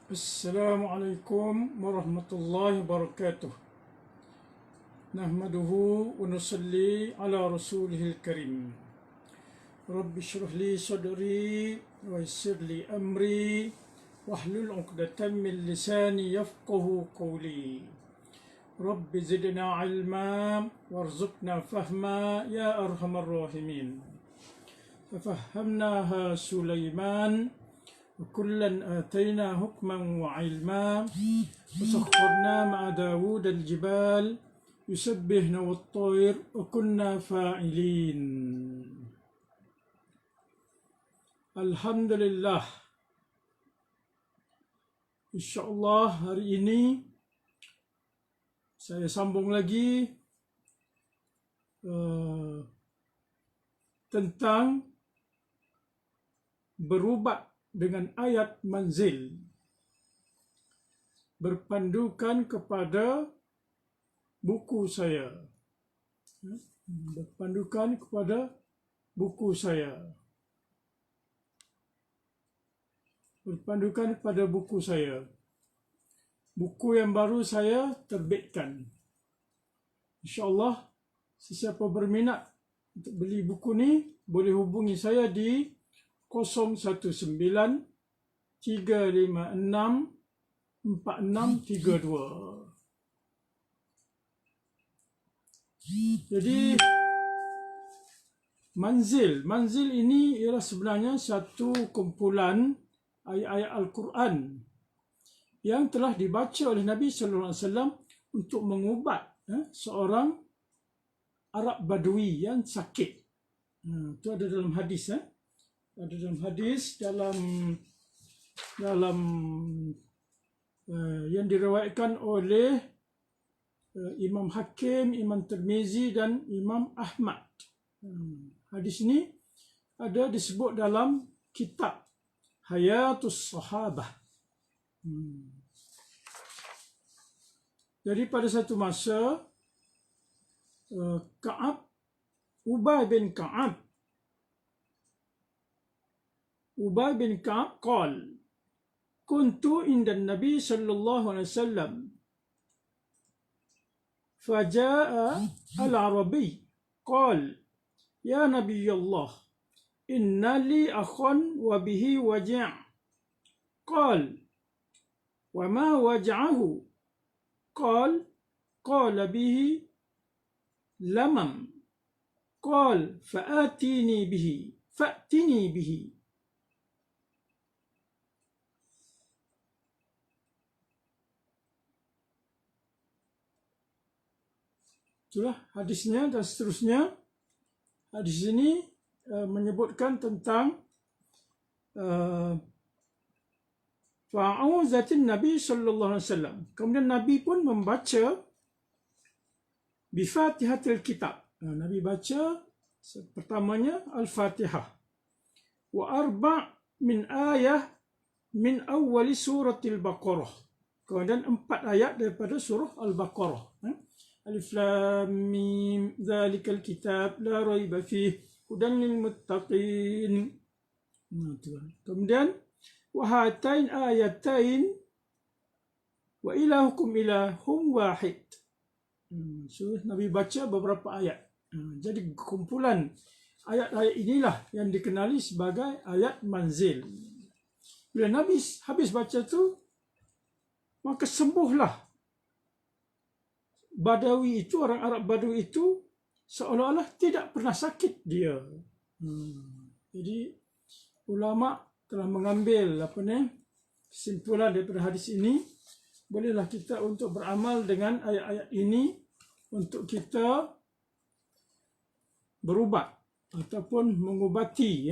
Assalamualaikum warahmatullahi wabarakatuh. Nahmaduhu wa nusalli ala rasulihil karim. Rabbi shrah li sadri wa yassir li amri wahlul 'uqdatam min lisani yafqahu qawli. Rabbi zidna ilma warzuqna fahma ya arhamar rahimin. Fafahhamnaha Sulaiman وكلا آتينا حكما وعلما وسخرنا مع داود الجبال يسبحن والطير وكنا فاعلين. Alhamdulillah, InsyaAllah hari ini saya sambung lagi tentang berubat dengan ayat manzil, berpandukan kepada buku saya. Berpandukan kepada buku saya. Berpandukan kepada buku saya. Buku yang baru saya terbitkan. InsyaAllah, sesiapa berminat untuk beli buku ni, boleh hubungi saya di 019-356-4632. Jadi manzil ini ialah sebenarnya satu kumpulan ayat-ayat Al-Quran yang telah dibaca oleh Nabi sallallahu alaihi wasallam untuk mengubat seorang Arab Badui yang sakit. Itu ada dalam hadis. Ada dalam hadis dalam yang diriwayatkan oleh Imam Hakim, Imam Tirmizi dan Imam Ahmad. Hadis ini ada disebut dalam kitab Hayatus Sahabah. Jadi pada satu masa Ubay bin Ka'ab قال كنت عند النبي صلى الله عليه وسلم فجاء العربي قال يا نبي الله إن لي أخا وبه وجع قال وما وجعه قال به لمم قال فأتني به Itulah hadisnya dan seterusnya. Hadis ini menyebutkan tentang fa'auzatin Nabi sallallahu alaihi wasallam. Kemudian Nabi pun membaca bi Fatihatil Kitab. Nabi baca pertamanya Al-Fatihah. Wa arba' min ayah min awwali suratil Baqarah. Kemudian 4 ayat daripada surah Al-Baqarah. Alif Lam Mim Zalikal Kitab La Raiba Fih Hudan lil Muttaqin. Kemudian wahatain ayatain wa ilahukum ilahum wahid. So, Nabi baca beberapa ayat. Jadi kumpulan ayat-ayat inilah yang dikenali sebagai ayat manzil. Bila Nabi habis baca tu, maka sembuhlah Badawi itu, orang Arab Badui itu, seolah-olah tidak pernah sakit dia. Jadi ulama telah mengambil kesimpulan daripada hadis ini. Bolehlah kita untuk beramal dengan ayat-ayat ini untuk kita berubat ataupun mengubati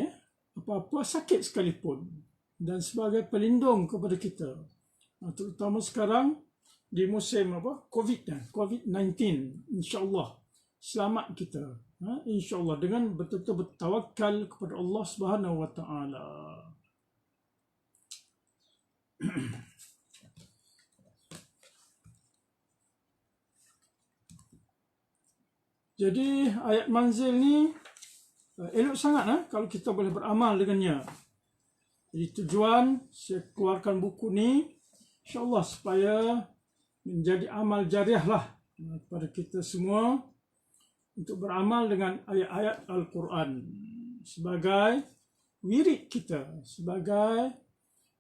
apa-apa sakit sekalipun, dan sebagai pelindung kepada kita, terutama sekarang di musim COVID-19. InsyaAllah selamat kita, InsyaAllah, dengan betul-betul bertawakal kepada Allah Subhanahu Wa Taala. Jadi ayat manzil ni elok sangat kalau kita boleh beramal dengannya. Jadi tujuan saya keluarkan buku ni InsyaAllah supaya menjadi amal jariah lah kepada kita semua untuk beramal dengan ayat-ayat Al-Quran sebagai wirid kita, sebagai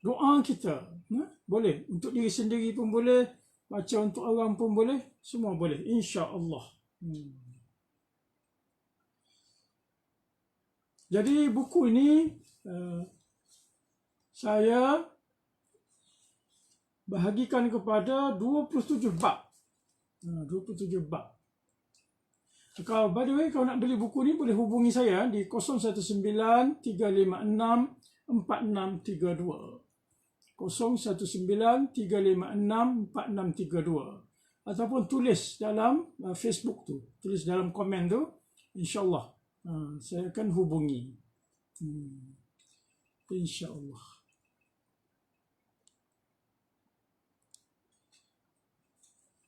doa kita. Boleh untuk diri sendiri pun boleh, baca untuk orang pun boleh, semua boleh, insya-Allah. Jadi buku ini saya bahagikan kepada 27 bab. 27 bab. Kalau by the way, kalau nak beli buku ni boleh hubungi saya di 019 356 4632. 019 356 4632. Ataupun tulis dalam Facebook tu, tulis dalam komen tu, insya-Allah saya akan hubungi. Insya-Allah.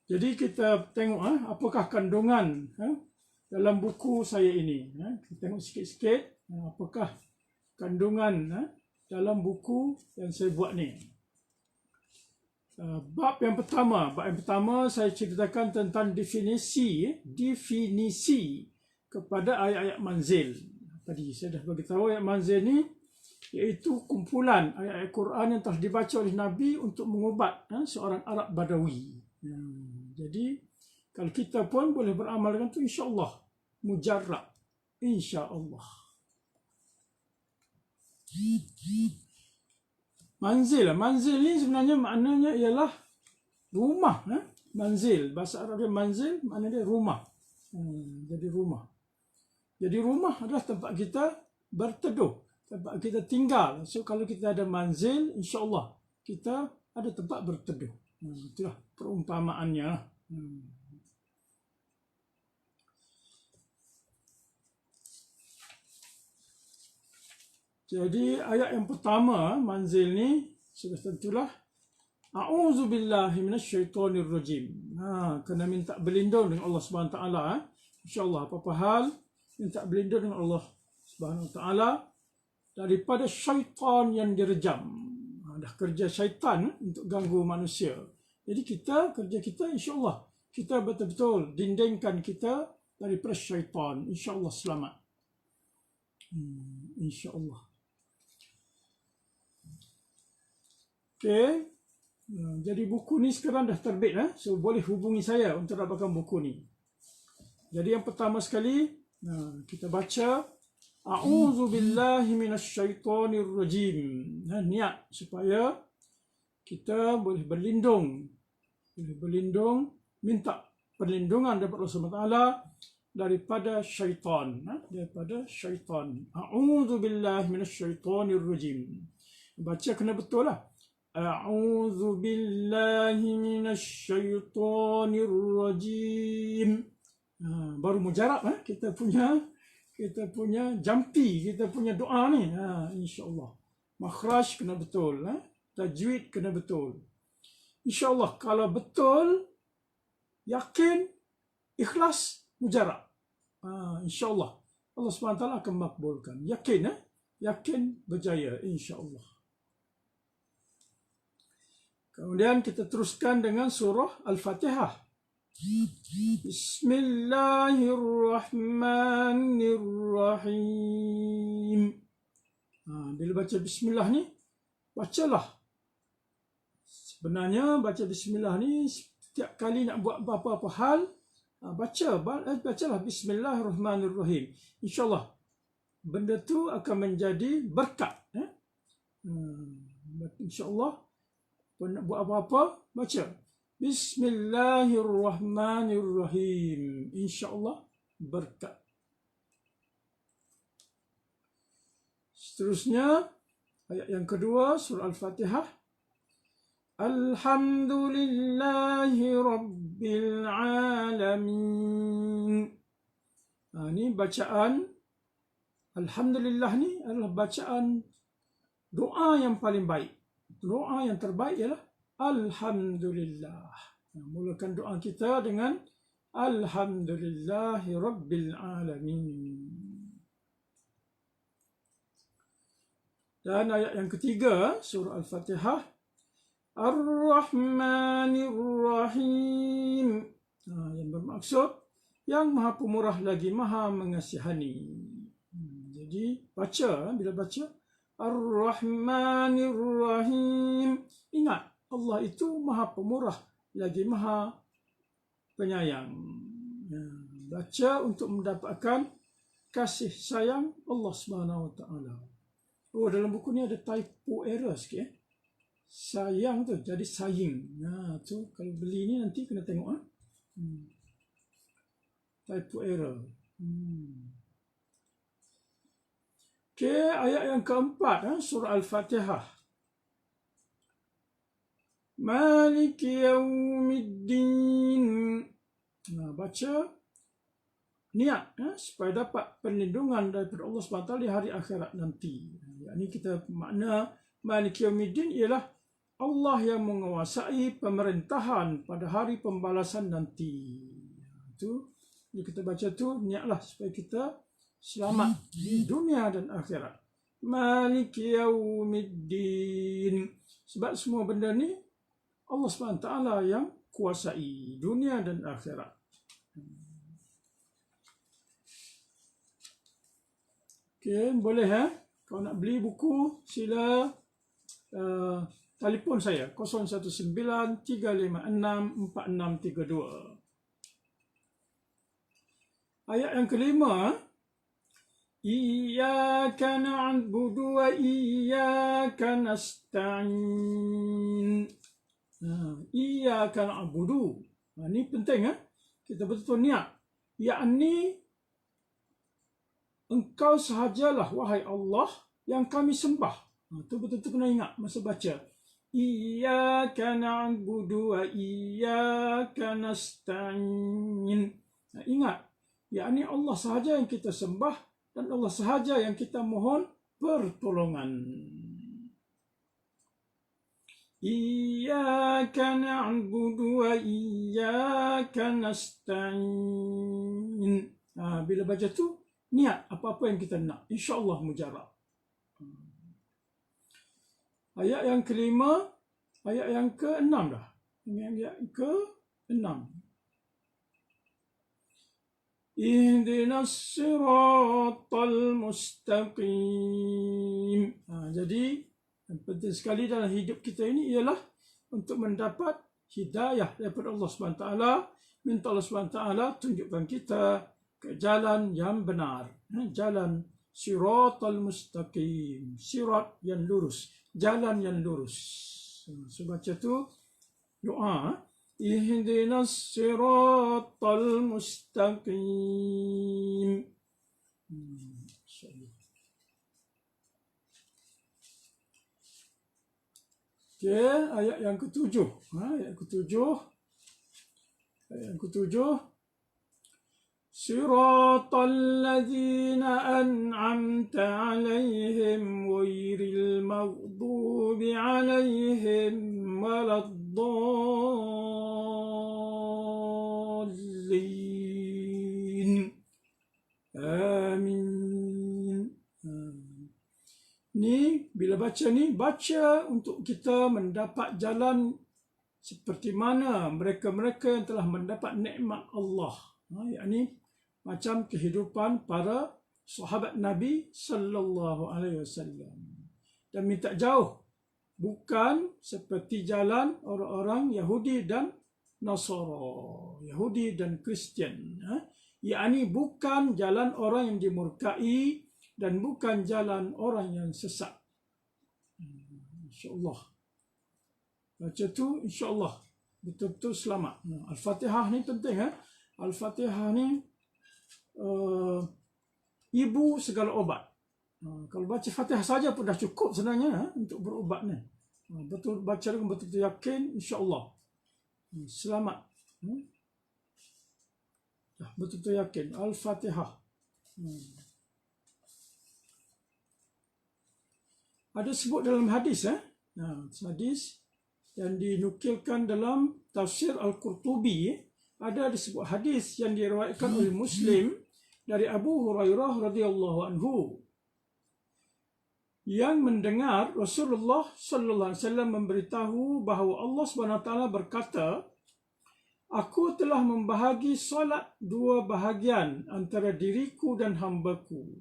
Jadi kita tengok apakah kandungan dalam buku saya ini. Kita tengok sikit-sikit apakah kandungan dalam buku yang saya buat ni. Bab yang pertama saya ceritakan tentang definisi kepada ayat-ayat manzil. Tadi saya dah beritahu ayat manzil ni iaitu kumpulan ayat-ayat Quran yang telah dibaca oleh Nabi untuk mengubat seorang Arab Badawi. Jadi kalau kita pun boleh beramal dengan itu, insya-Allah mujarrab, insya-Allah. Manzil ni sebenarnya maknanya ialah rumah. Manzil, bahasa Arab dia manzil, maknanya dia rumah. Jadi rumah adalah tempat kita berteduh, tempat kita tinggal. So kalau kita ada manzil, insya-Allah kita ada tempat berteduh. Itulah perumpamaannya. Jadi ayat yang pertama manzil ni sudah tentulah a'udzubillahi minasyaitonirrajim. Kena minta berlindung dengan Allah Subhanahu Wa Taala. Insya-Allah apa-apa hal minta berlindung dengan Allah Subhanahu Wa Taala daripada syaitan yang direjam. Dah kerja syaitan untuk ganggu manusia. Jadi kerja kita insya-Allah kita betul-betul dindingkan kita daripada syaitan. Insya-Allah selamat. Insya-Allah. Okey. Jadi buku ni sekarang dah terbit so boleh hubungi saya untuk dapatkan buku ni. Jadi yang pertama sekali kita baca a'udzubillahi minasyaitonirrajim. Niat supaya kita boleh berlindung, minta perlindungan daripada Allah Subhanahu Wa Taala daripada syaitan, A'udzubillahi minasyaitonirrajim. Baca kena betul lah. A'udzubillahi minasyaitonirrajim. Baru mujarab kita punya jampi, kita punya doa ni. Insya-Allah. Makhraj kena betul, tajwid kena betul. InsyaAllah kalau betul, yakin, ikhlas, mujarab. InsyaAllah Allah SWT akan makbulkan. Yakin, yakin berjaya, insyaAllah. Kemudian kita teruskan dengan surah Al-Fatihah. Bismillahirrahmanirrahim. Bila baca bismillah ni, bacalah. Sebenarnya baca bismillah ni setiap kali nak buat apa-apa hal, bacalah bismillahirrahmanirrahim. InsyaAllah benda tu akan menjadi berkat. InsyaAllah nak buat apa-apa, baca bismillahirrahmanirrahim. InsyaAllah berkat. Seterusnya ayat yang kedua surah Al-Fatihah. Alhamdulillahi Rabbil Alamin. Ini bacaan Alhamdulillah ni adalah bacaan doa yang paling baik. Doa yang terbaik ialah Alhamdulillah. Mulakan doa kita dengan Alhamdulillahi Rabbil Alamin. Dan ayat yang ketiga surah Al-Fatihah. Ar-Rahmanir Rahim. Yang bermaksud yang Maha Pemurah lagi Maha Mengasihani. Jadi baca, bila baca Ar-Rahmanir Rahim, ingat Allah itu Maha Pemurah lagi Maha Penyayang. Baca untuk mendapatkan kasih sayang Allah Subhanahu Wa Taala. Oh, dalam buku ni ada typo error sikit. Sayang tu jadi saying. Tu kalau beli ni nanti kena tengok. Typo error. Okey, ayat yang keempat, surah Al-Fatihah. Maliki Yaumiddin. Baca niat supaya dapat perlindungan daripada Allah SWT di hari akhirat nanti. Ini kita makna Maliki Yaumiddin ialah Allah yang menguasai pemerintahan pada hari pembalasan nanti. Itu kita baca tu niatlah supaya kita selamat di dunia dan akhirat. Maliki Yaumiddin. Sebab semua benda ni Allah SWT yang kuasai dunia dan akhirat. Okey, boleh kalau nak beli buku sila telefon saya 019-356-4632. Ayat yang kelima, Iyyaka na'budu wa iyyaka nasta'in. Iyyaka na'budu. Ini penting kita betul-betul niat. Yakni Engkau sahajalah wahai Allah yang kami sembah. Itu betul-betul kena ingat masa baca. Iyyaka na'budu wa iyyaka nasta'in. Ingat, yakni Allah sahaja yang kita sembah dan Allah sahaja yang kita mohon pertolongan. Iyyaka na'budu wa iyyaka nasta'in. Bila baca tu niat apa-apa yang kita nak, insya-Allah mujarab. Ayat yang kelima, ayat yang keenam dah. Ini ayat ke-6. Ihdinas siratal mustaqim. Jadi yang penting sekali dalam hidup kita ini ialah untuk mendapat hidayah daripada Allah SWT. Minta Allah SWT tunjukkan kita ke jalan yang benar. Jalan siratal mustaqim. Sirat yang lurus. Jalan yang lurus. So baca tu doa. Ihdinas siratal mustaqim. Okay, ayat yang ketujuh. Ayat yang ketujuh. Siratal ladzina an'amta 'alaihim ghairil maghdubi 'alaihim waladdallin. Amin. Ni bila baca ni, baca untuk kita mendapat jalan seperti mana mereka-mereka yang telah mendapat nikmat Allah. Yakni macam kehidupan para sahabat Nabi sallallahu alaihi wasallam. Dan minta jauh, bukan seperti jalan orang-orang Yahudi dan Nasara, Yahudi dan Kristian. Yakni bukan jalan orang yang dimurkai dan bukan jalan orang yang sesat. InsyaAllah. Baca tu insyaAllah betul-betul selamat. Al-Fatihah ni penting. Al-Fatihah ni ibu segala obat. Kalau baca Fatihah saja pun dah cukup sebenarnya untuk berubat ni. Betul baca dengan betul-betul yakin, insyaAllah selamat. Betul-betul yakin. Al-Fatihah. Ada sebut dalam hadis, hadis yang dinukilkan dalam tafsir Al-Qurtubi. Ada disebut hadis yang diriwayatkan oleh Muslim dari Abu Hurairah radhiyallahu anhu. yang mendengar Rasulullah sallallahu alaihi wasallam memberitahu bahawa Allah Subhanahu wa taala berkata, aku telah membahagi solat dua bahagian antara diriku dan hambaku.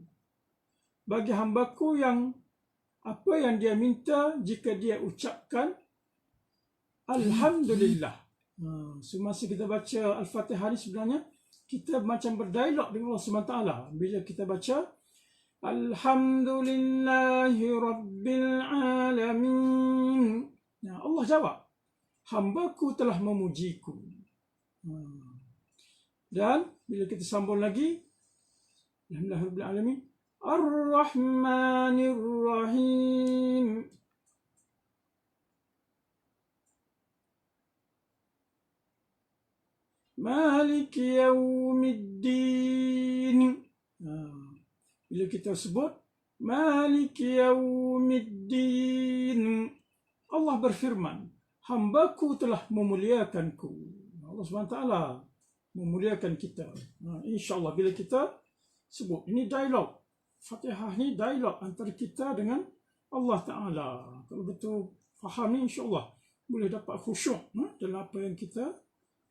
Bagi hambaku yang apa yang dia minta, jika dia ucapkan Alhamdulillah. Semasa kita baca Al-Fatihah ni sebenarnya kita macam berdialog dengan Allah SWT. Bila kita baca Alhamdulillahi Rabbil Alamin, Allah jawab, hambaku telah memujiku. Dan bila kita sambung lagi, Alhamdulillah Rabbil Alamin, Ar-Rahmanir Rahim, Maliki Yawmiddin. Bila kita sebut Maliki Yawmiddin, Allah berfirman, hambaku telah memuliakanku. Allah SWT memuliakan kita. InsyaAllah bila kita sebut, ini dialog. Fatihah ni dialog antara kita dengan Allah Ta'ala. Kalau betul faham ni, insyaAllah boleh dapat khusyuk dalam apa yang kita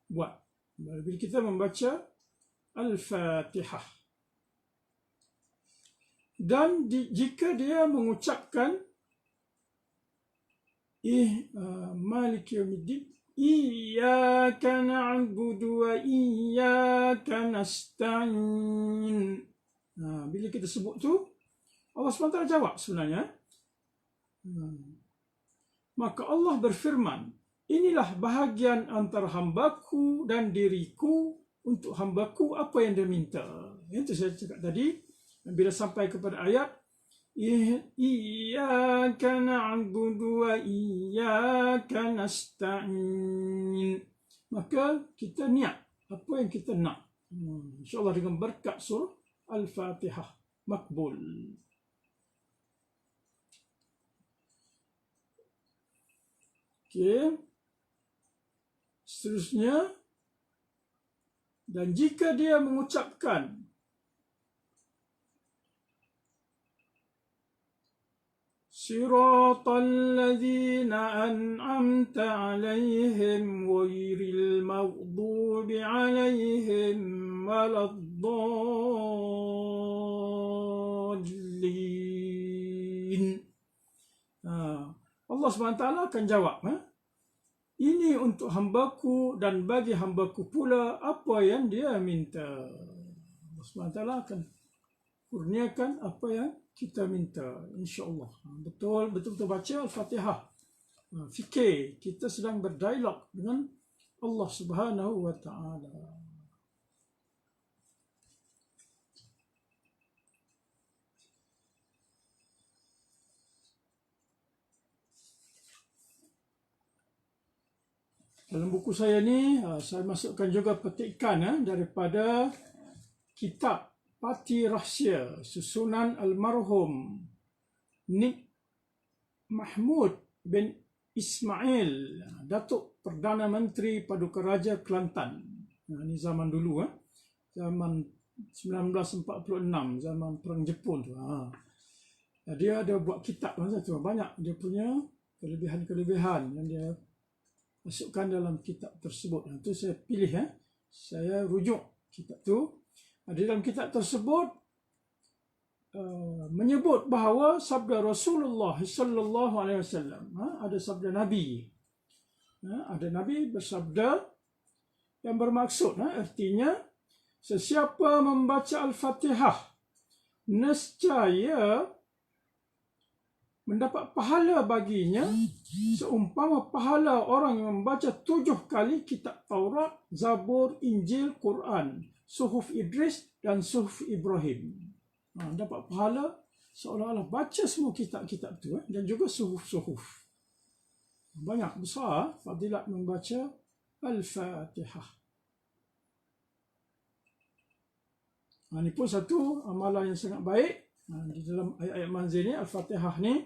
buat bila kita membaca Al-Fatihah. Dan jika dia mengucapkan Maliki Yawmiddin, Iyyaka na'budu wa iyyaka nasta'in. Bila kita sebut tu, Allah SWT jawab sebenarnya. Maka Allah berfirman, inilah bahagian antara hambaku dan diriku, untuk hambaku apa yang dia minta. Itu saya cakap tadi. Bila sampai kepada ayat Iyyaka na'budu wa iyyaka nasta'in, maka kita niat apa yang kita nak. InsyaAllah dengan berkat surah Al-Fatihah makbul. Okey. Seterusnya, dan jika dia mengucapkan Siratal ladzina an'amta 'alaihim ghairil maghdubi 'alaihim waladdallin. Allah SWT akan jawab, ini untuk hambaku dan bagi hambaku pula apa yang dia minta. Allah SWT akan kurniakan apa yang kita minta, insya-Allah. Betul-betul baca Al-Fatihah. Fikir kita sedang berdialog dengan Allah Subhanahu wa taala. Dalam buku saya ni, saya masukkan juga petikan daripada kitab Pati Rahsia susunan almarhum Nik Mahmud bin Ismail, Datuk Perdana Menteri Paduka Raja Kelantan. Ini zaman dulu, zaman 1946, zaman Perang Jepun tu. Dia ada buat kitab masa tu, banyak dia punya kelebihan-kelebihan yang dia masukkan dalam kitab tersebut. Itu saya pilih, saya rujuk kitab tu. Di dalam kitab tersebut menyebut bahawa sabda Rasulullah sallallahu alaihi wasallam, ada sabda Nabi. Ada Nabi bersabda yang bermaksud, artinya sesiapa membaca Al-Fatihah nescaya mendapat pahala baginya seumpama pahala orang yang membaca 7 kali kitab Taurat, Zabur, Injil, Quran, Suhuf Idris dan Suhuf Ibrahim. Dapat pahala seolah-olah baca semua kitab-kitab itu, dan juga suhuf-suhuf. Banyak besar fadilat membaca Al-Fatihah. Ini pun satu amalan yang sangat baik. Di dalam ayat-ayat manzil ni, Al-Fatihah ni,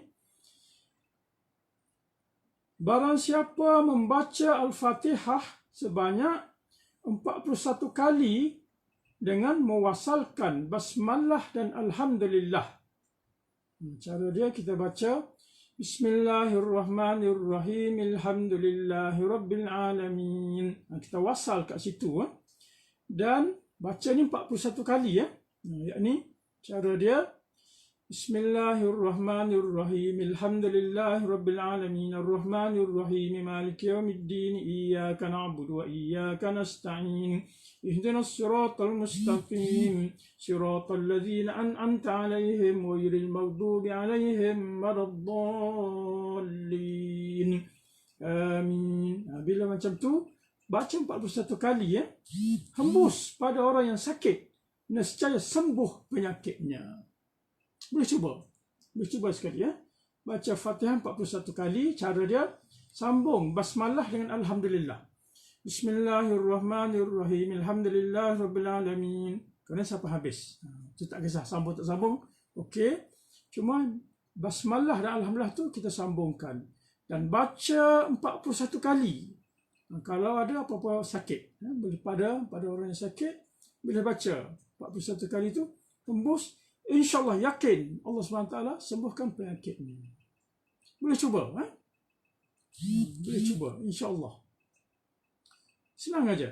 barang siapa membaca Al-Fatihah sebanyak 41 kali dengan mewasalkan basmalah dan alhamdulillah, Cara dia kita baca Bismillahirrahmanirrahim. Alhamdulillahirabbilalamin. Kita wasal kat situ. Dan baca ni 41 kali ya. Yakni cara dia Bismillahirrahmanirrahim. Alhamdulillahirabbilalamin. Arrahmanirrahim. Maliki yaumiddin. Iyyaka na'budu wa iyyaka nasta'in. Ihdinas siratal mustaqim. Siratal ladzina an'amta 'alaihim ghairil maghdubi 'alaihim waladdallin. Amin. Bila macam tu baca 41 kali ya. Hembus pada orang yang sakit. Nescaya sembuh penyakitnya. Boleh cuba. Boleh cuba sekali ya. Baca Fatihah 41 kali. Cara dia sambung basmalah dengan Alhamdulillah. Bismillahirrahmanirrahim. Alhamdulillahirabbilalamin. Kena sampai habis. Itu tak kisah sambung tak sambung. Okey. Cuma basmalah dan Alhamdulillah tu kita sambungkan. Dan baca 41 kali. Kalau ada apa-apa sakit. Boleh pada orang yang sakit. Boleh baca 41 kali tu. Tembus. InsyaAllah yakin Allah SWT sembuhkan penyakit ni. Boleh cuba. Boleh cuba. InsyaAllah. Senang aja.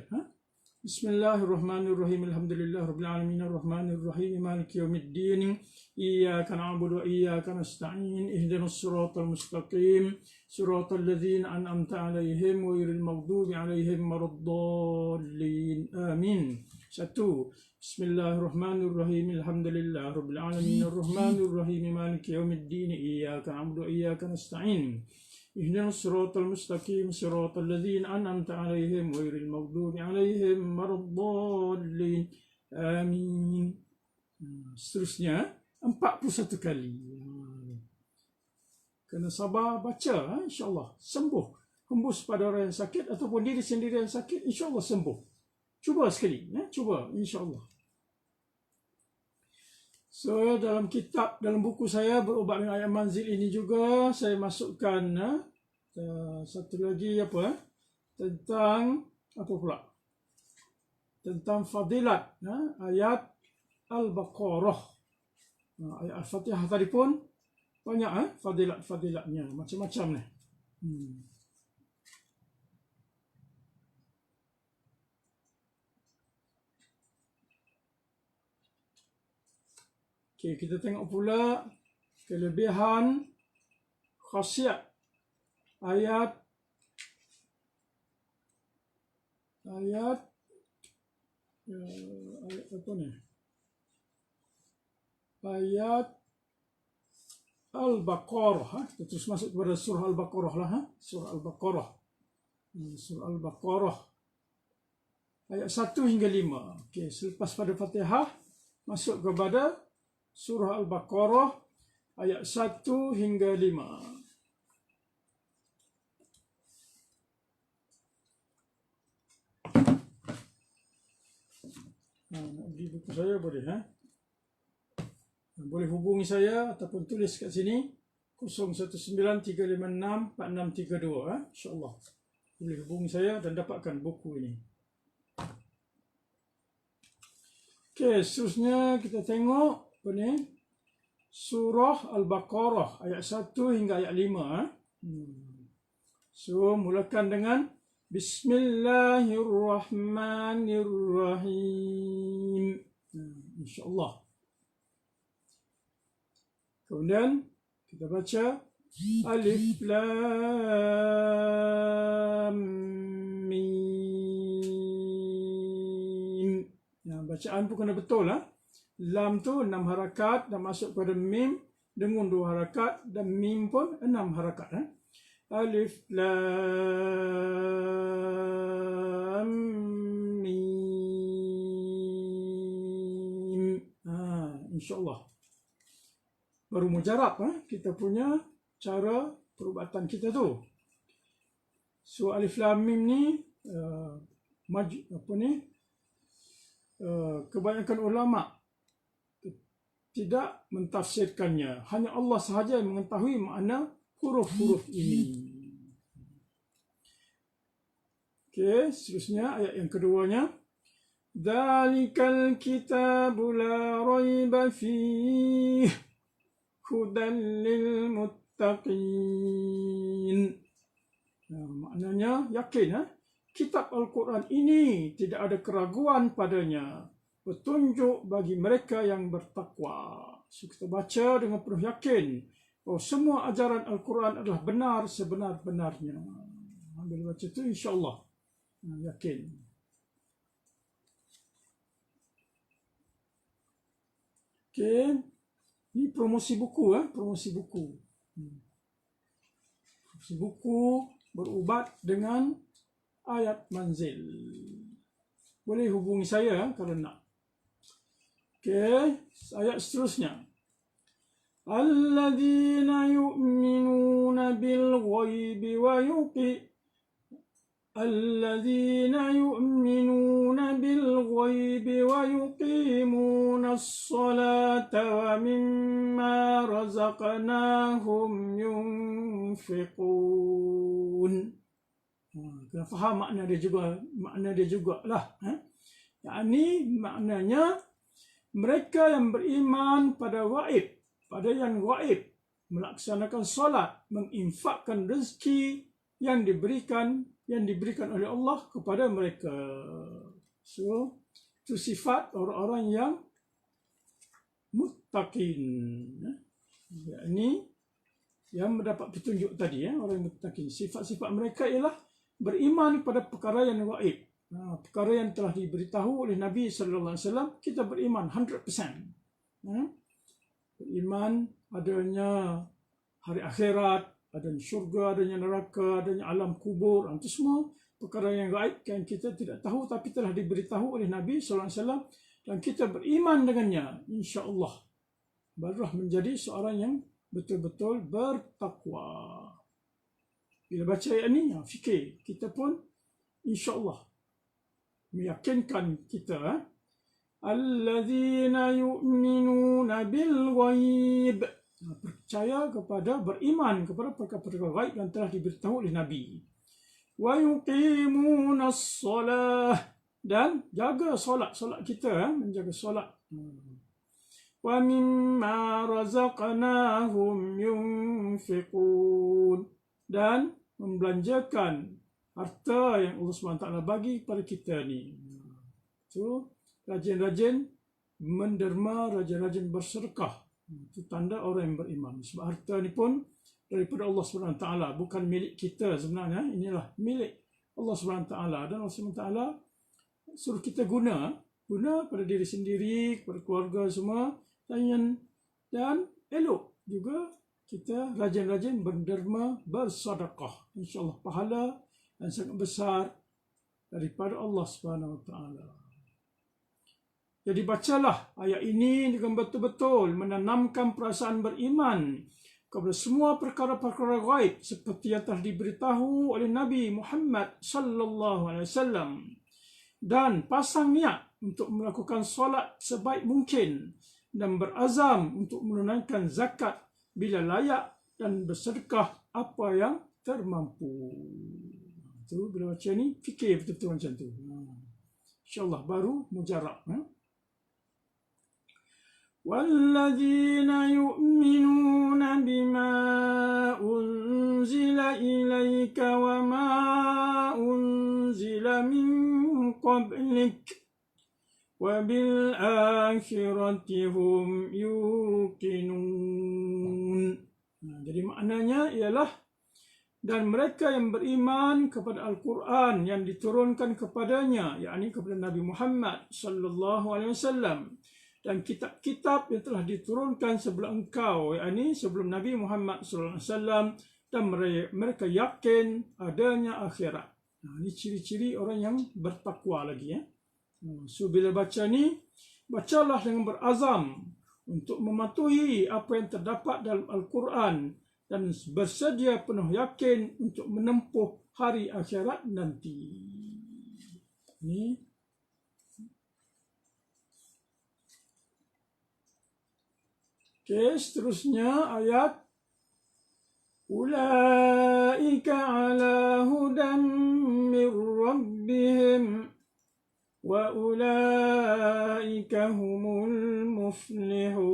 Bismillahirrahmanirrahim. Alhamdulillahirabbilalamin. Arrahmanirrahim. Maliki yaumiddin. Iyyaka na'budu wa iyyaka nasta'in. Ihdinas siratal mustaqim. Siratal ladzina an'amta 'alaihim ghairil maghdubi 'alaihim waladdallin. Amin. 1. Bismillahirrahmanirrahim. Alhamdulillahirabbilalamin. Arrahmanirrahim. Maliki yaumiddin. Iyyaka na'budu wa iyyaka nasta'in. Ihdinas siratal mustaqim. Siratal ladzina an'amta 'alaihim ghairil maghdubi 'alaihim waladdallin. Amin. Seterusnya 41 kali. Kena sabar baca, insya-Allah sembuh. Hembus pada orang yang sakit ataupun diri sendiri yang sakit, insya-Allah sembuh. Cuba sekali, cuba insya-Allah. So dalam buku saya Berubat dengan Ayat Manzil ini juga saya masukkan satu lagi tentang apa pula? Tentang fadilat ayat Al-Baqarah. Ayat Al-Fatihah tadi pun banyak fadilat-fadilatnya macam-macam ni. Okey, kita tengok pula kelebihan khasiat ayat apa ni? Ayat Al-Baqarah. Kita terus masuk kepada surah Al-Baqarah lah. Surah Al-Baqarah. Surah Al-Baqarah. Ayat 1 hingga 5. Okey, selepas pada Fatihah masuk kepada surah Al-Baqarah ayat 1 hingga 5. Nak beli buku saya boleh boleh hubungi saya ataupun tulis kat sini 0193564632 insya-Allah. Boleh hubungi saya dan dapatkan buku ini. Okey, seterusnya kita tengok apa ni? Surah Al-Baqarah ayat 1 hingga ayat 5. So mulakan dengan Bismillahirrahmanirrahim. Insya-Allah. Kemudian kita baca Alif Lam Mim. Bacaan pun kena betul Lam tu 6 harakat dan masuk pada mim dengan 2 harakat dan mim pun 6 harakat Alif Lam Mim. Insya-Allah. Baru mujarab kita punya cara perubatan kita tu. So Alif Lam Mim ni kebanyakan ulama tidak mentafsirkannya. Hanya Allah sahaja yang mengetahui makna huruf-huruf ini. Okey, seterusnya ayat yang keduanya. Dzalikal kitabu la raiba fihi هدى للمتقين. Maknanya yakin, kitab Al-Quran ini tidak ada keraguan padanya, petunjuk bagi mereka yang bertakwa. So, kita baca dengan penuh yakin bahawa semua ajaran Al-Quran adalah benar sebenar-benarnya. Bila baca itu insya-Allah yakin. Okey, ini promosi buku, promosi buku. Promosi buku berubat dengan ayat manzil. Boleh hubungi saya kalau nak. Okey, ayat seterusnya. Alladzina yu'minuna bil ghaibi wa yuqimuna as-salata wa mimma razaqnahum yunfiqun. Kena faham makna dia juga lah. Yakni maknanya mereka yang beriman pada gaib, pada yang gaib, melaksanakan solat, menginfakkan rezeki yang diberikan oleh Allah kepada mereka. So, itu sifat orang-orang yang muttaqin. Yakni yang mendapat petunjuk tadi, orang yang muttaqin. Sifat-sifat mereka ialah beriman pada perkara yang gaib. Perkara yang telah diberitahu oleh Nabi sallallahu alaihi wasallam, kita beriman 100%. Beriman adanya hari akhirat, adanya syurga, adanya neraka, adanya alam kubur. Itu semua perkara yang gaib yang kita tidak tahu tapi telah diberitahu oleh Nabi sallallahu alaihi wasallam dan kita beriman dengannya, insya-Allah barulah menjadi seorang yang betul-betul bertakwa. Bila baca ayat ini, fikir kita pun insya-Allah meyakinkan kita. Alladzina yu'minuna bil ghaib, percaya kepada, beriman kepada perkara-perkara gaib yang telah diberitahu oleh Nabi. Wa yuqimuna as-salah, dan jaga solat kita, menjaga solat. Wa mimma razaqnahum yunfiqun, dan membelanjakan harta yang Allah SWT bagi kepada kita ni. So, rajin-rajin menderma, rajin-rajin bersedekah. Itu tanda orang yang beriman. Sebab harta ni pun daripada Allah SWT, bukan milik kita sebenarnya. Inilah milik Allah SWT. Dan Allah SWT suruh kita guna pada diri sendiri, kepada keluarga semua. Dan elok juga kita rajin-rajin berderma, bersedekah. InsyaAllah pahala yang sangat besar daripada Allah SWT. Jadi bacalah ayat ini dengan betul-betul menanamkan perasaan beriman kepada semua perkara-perkara gaib seperti yang telah diberitahu oleh Nabi Muhammad sallallahu alaihi wasallam, dan pasang niat untuk melakukan solat sebaik mungkin dan berazam untuk menunaikan zakat bila layak dan bersedekah apa yang termampu. Itu bila baca ni fikir betul-betul macam tu. InsyaAllah baru mujarab. وَالَّذِينَ يُؤْمِنُونَ بِمَا أُنْزِلَ إِلَيْكَ وَمَا أُنْزِلَ مِنْ قَبْلِكَ وَبِالْآخِرَةِ هُمْ يُوقِنُونَ. Jadi maknanya ialah, dan mereka yang beriman kepada Al-Quran yang diturunkan kepadanya, yakni kepada Nabi Muhammad sallallahu alaihi wasallam, dan kitab-kitab yang telah diturunkan sebelum engkau, yakni sebelum Nabi Muhammad sallallahu alaihi wasallam, dan mereka yakin adanya akhirat. Ini ciri-ciri orang yang bertakwa lagi. So bila baca ni, bacalah dengan berazam untuk mematuhi apa yang terdapat dalam Al-Quran dan bersedia penuh yakin untuk menempuh hari akhirat nanti. Ini seterusnya ayat Ulaika ala hudan min rabbihim wa ulaika humul muflihun.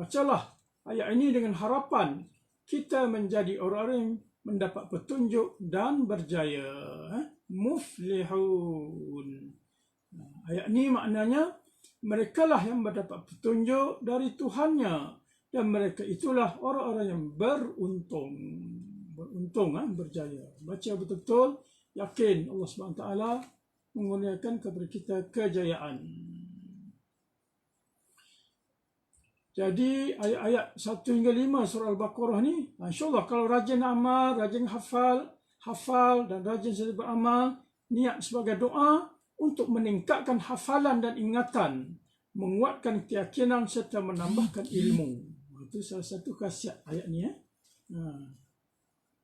bacalah ayat ini dengan harapan kita menjadi orang-orang yang mendapat petunjuk dan berjaya. Muflihun. Ayat ini maknanya merekalah yang mendapat petunjuk dari Tuhannya dan mereka itulah orang-orang yang beruntung. Berjaya. Baca betul-betul, yakin Allah SWT mengurniakan kepada kita kejayaan. Jadi ayat-ayat 1 hingga 5 surah Al-Baqarah ni, insya-Allah kalau rajin amal, rajin hafal dan rajin beramal, niat sebagai doa untuk meningkatkan hafalan dan ingatan, menguatkan keyakinan serta menambahkan ilmu. Itu salah satu khasiat ayat ni.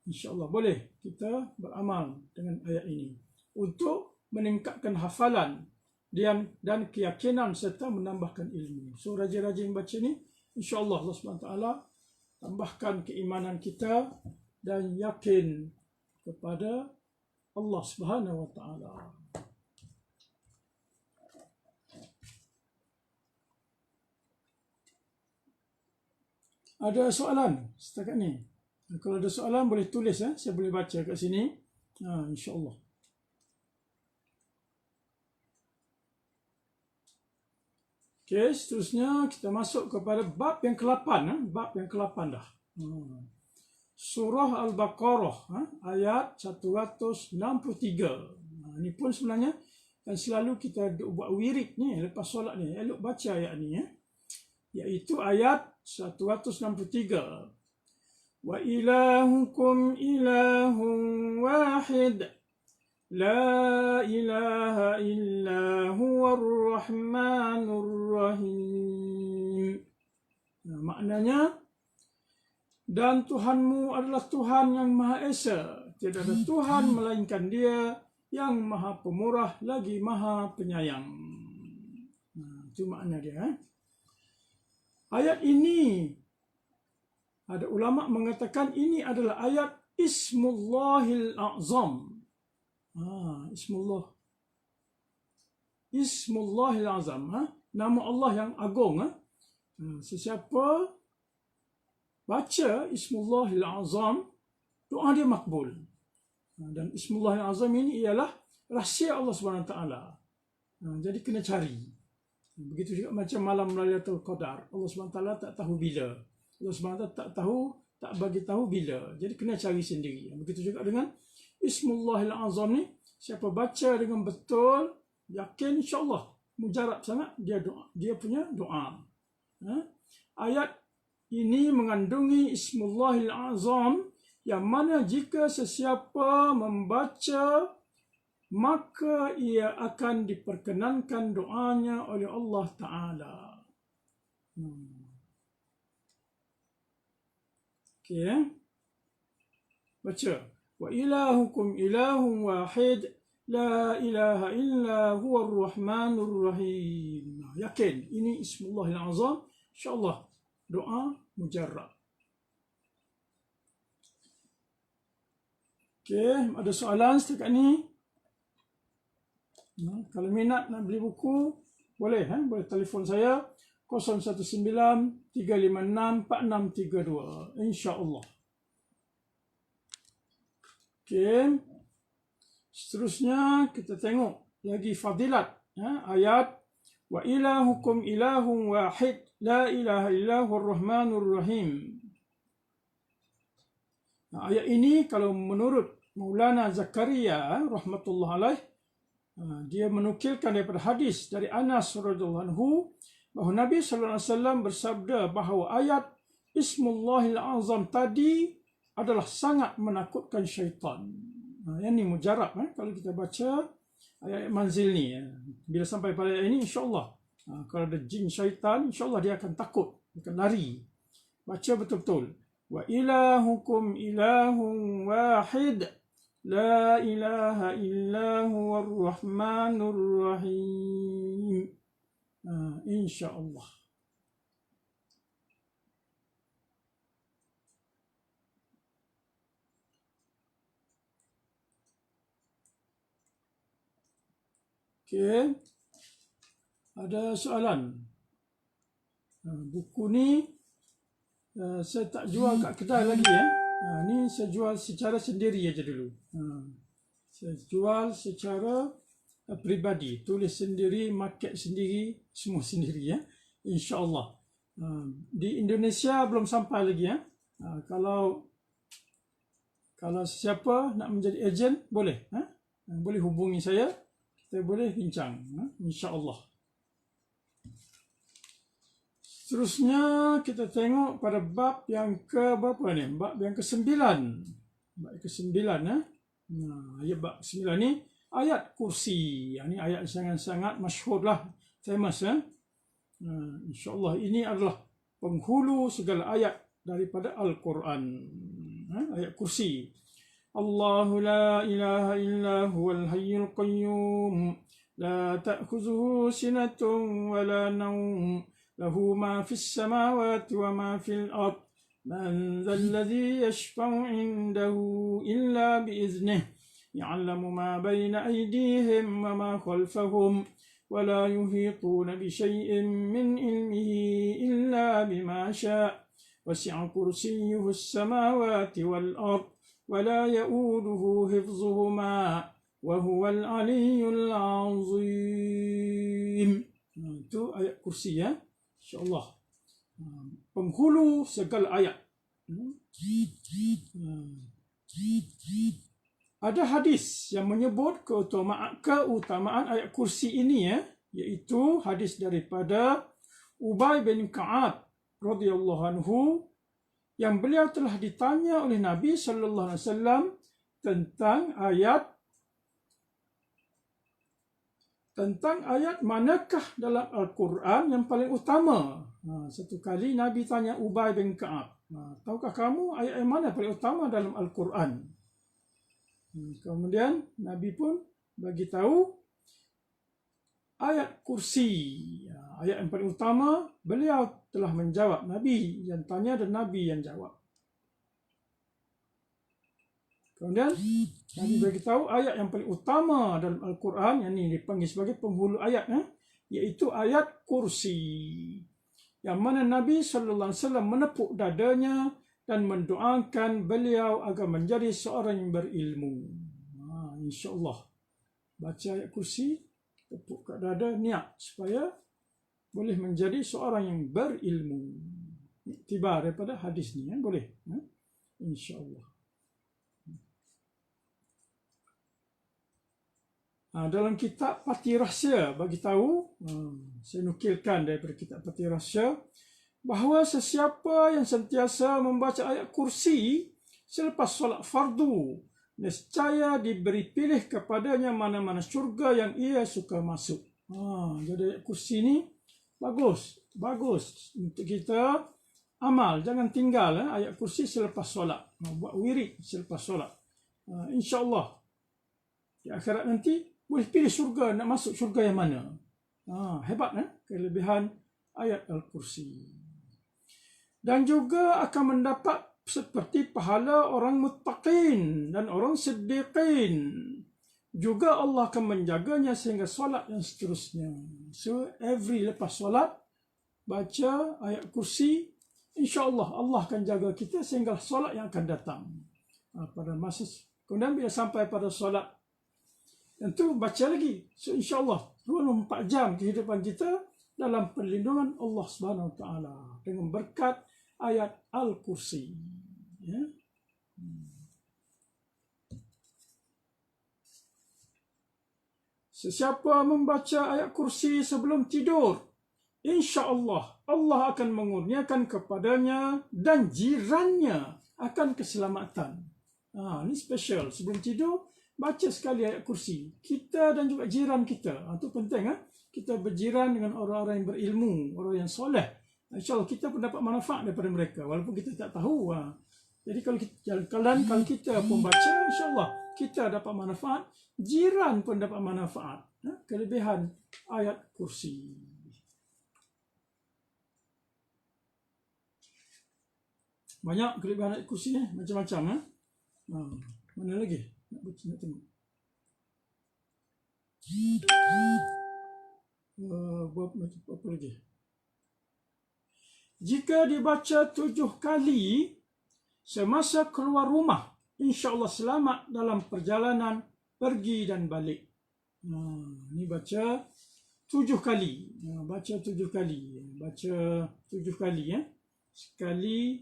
InsyaAllah boleh kita beramal dengan ayat ini untuk meningkatkan hafalan dan keyakinan serta menambahkan ilmu. So rajin-rajin baca ni, insyaAllah Allah SWT tambahkan keimanan kita dan yakin kepada Allah SWT. Ada soalan setakat ni? Kalau ada soalan boleh tulis, saya boleh baca kat sini. InsyaAllah. Okey, seterusnya kita masuk kepada bab yang ke-8. Bab yang ke-8 dah. Surah Al-Baqarah, ayat 163. Ini pun sebenarnya kan selalu kita buat wirid ni lepas solat ni. Elok baca ayat ni. Iaitu ayat 163. Wa ilahukum ilahun wahid. La ilaha illa huwar rahmanur rahim. Maknanya, dan Tuhanmu adalah Tuhan yang Maha Esa. Tidak ada Tuhan melainkan Dia yang Maha Pemurah lagi Maha Penyayang. Itu makna dia. Ayat ini, ada ulama mengatakan ini adalah ayat Ismullahil A'zam. Ismullahil Azam, nama Allah yang agung. Sesiapa baca Ismullahil Azam, doa dia makbul. Dan Ismullahil Azam ini ialah rahsia Allah SWT. Jadi kena cari. Begitu juga macam malam Lailatul Qadar, Allah SWT tak tahu bila. Allah SWT tak bagi tahu bila. Jadi kena cari sendiri. Begitu juga dengan Ismullahil Azam ni, siapa baca dengan betul, yakin insyaAllah mujarab sangat dia punya doa. Ayat ini mengandungi Ismullahil Azam yang mana jika sesiapa membaca maka ia akan diperkenankan doanya oleh Allah Ta'ala. Okey, baca. Wa ilahukum ilahun wahid, la ilaha illa huwar rahmanur rahim. Yakin, ini Ismullahil Azam, insyaAllah doa mujarrab. Okey, ada soalan setakat ni? Kalau minat nak beli buku, boleh telefon saya 019-356-4632, insyaAllah. Okey, seterusnya kita tengok lagi fadilat ayat wa ilahukum ilahun wahid la ilaha illahur rahmanur rahim. Ayat ini kalau menurut Maulana Zakaria rahmatullah alaih, dia menukilkan daripada hadis dari Anas radhiyallahu anhu bahawa Nabi sallallahu alaihi wasallam bersabda bahawa ayat Ismullahil Azam tadi adalah sangat menakutkan syaitan. Yang ni mujarab kalau kita baca ayat manzil ni. Bila sampai pada ayat ini, insyaAllah kalau ada jin syaitan, insyaAllah dia akan takut, dia akan lari. Baca betul-betul. Wa ilahukum ilahun wahid, la ilaha illa huwar rahmanur rahim. InsyaAllah. Okey, ada soalan. Buku ni Saya tak jual kat kedai lagi ya. Ni saya jual secara sendiri aja dulu. Saya jual secara pribadi, tulis sendiri, market sendiri, semua sendiri ya. InsyaAllah. Di Indonesia belum sampai lagi ya. Kalau siapa nak menjadi ejen boleh, boleh hubungi saya, kita boleh bincang, insya-Allah. Seterusnya kita tengok pada bab yang ke berapa ni? Bab yang ke-9. Bab ke-9 ayat bab 9 ni ayat kursi. Ini ayat sangat-sangat masyhur lah, famous insya-Allah ini adalah penghulu segala ayat daripada Al-Quran. Ayat kursi. Allahu la ilaha illa huwal hayyul qayyum la ta'khuzuhu sinatun wa la nawm lahu ma fis samawati wa ma fil ard man dhal ladzi yashfa'u 'indahu illa bi idhnihi ya'lamu ma bayna aydihim wa ma khalfahum wa la yuhituna bi shay'in min 'ilmihi illa bima sha'a wasi'a kursiyyuhu as-samawati wal ard wa la ya'uduhu hifdhuhuma wa huwal 'aliyyul 'azim. Itu ayat kursi ya. InsyaAllah penghulu segala ayat. Ada hadis yang menyebut keutamaan ayat kursi ini ya, iaitu hadis daripada Ubay bin Ka'ab radhiyallahu anhu, yang beliau telah ditanya oleh Nabi sallallahu alaihi wasallam tentang ayat manakah dalam Al-Quran yang paling utama. Satu kali Nabi tanya Ubay bin Ka'ab, tahukah kamu ayat yang mana paling utama dalam Al-Quran? Kemudian Nabi pun bagi tahu ayat kursi. Ayat yang paling utama, beliau telah menjawab. Nabi yang tanya dan Nabi yang jawab. Kemudian Nabi beritahu ayat yang paling utama dalam Al-Quran, yang ini dipanggil sebagai penghulu ayat, iaitu ayat kursi, yang mana Nabi SAW menepuk dadanya dan mendoakan beliau agar menjadi seorang yang berilmu. InsyaAllah baca ayat kursi, tepuk kat dada, niat supaya boleh menjadi seorang yang berilmu. Iktibar daripada hadis ni boleh, InsyaAllah. Dalam kitab Pati Rahsia bagi tahu, saya nukilkan daripada kitab Pati Rahsia, bahawa sesiapa yang sentiasa membaca ayat kursi selepas solat fardu, nescaya diberi pilih kepadanya mana-mana syurga yang ia suka masuk. Jadi ayat kursi ni bagus untuk kita amal. Jangan tinggal ayat kursi selepas solat, buat wirid selepas solat. InsyaAllah di akhirat nanti boleh pilih syurga, nak masuk syurga yang mana. Hebat kelebihan ayat Al-Kursi. Dan juga akan mendapat seperti pahala orang muttaqin dan orang siddiqin. Juga Allah akan menjaganya sehingga solat yang seterusnya. So every lepas solat baca ayat kursi, insyaAllah Allah akan jaga kita sehingga solat yang akan datang pada masa. Kemudian bila sampai pada solat, tentu baca lagi. So insyaAllah 24 jam kehidupan kita dalam perlindungan Allah Subhanahu Wa Taala dengan berkat ayat Al-Kursi. Sesiapa membaca ayat kursi sebelum tidur, insya-Allah Allah akan mengurniakan kepadanya dan jirannya akan keselamatan. Ini special. Sebelum tidur baca sekali ayat kursi. Kita dan juga jiran kita. Itu penting. Kita berjiran dengan orang-orang yang berilmu, orang yang soleh. InsyaAllah kita pun dapat manfaat daripada mereka walaupun kita tak tahu. Jadi kalau kita pun baca, insyaAllah kita dapat manfaat, jiran pun dapat manfaat. Kelebihan ayat kursi. Banyak kelebihan ayat kursi macam-macam. Mana lagi? Nak tengok. Apa lagi? Jika dibaca 7 kali semasa keluar rumah, insya-Allah selamat dalam perjalanan pergi dan balik. Ini baca 7 kali. Baca 7 kali. Baca 7 kali ya. Sekali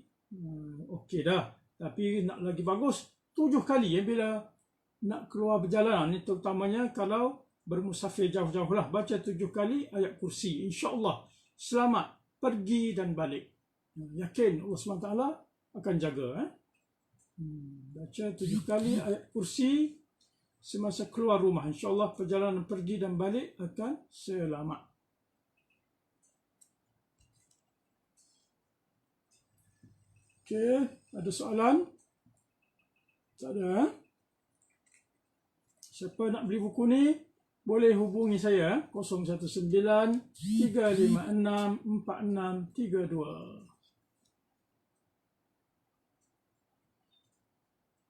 okey dah. Tapi nak lagi bagus 7 kali ya bila nak keluar berjalan. Ini terutamanya kalau bermusafir jauh-jauh lah. Baca 7 kali ayat kursi. InsyaAllah selamat pergi dan balik. Yakin Allah SWT akan jaga. Baca 7 kali ayat kursi semasa keluar rumah. InsyaAllah perjalanan pergi dan balik akan selamat. Okey, ada soalan? Tak ada? Siapa nak beli buku ni, boleh hubungi saya 019-356-4632.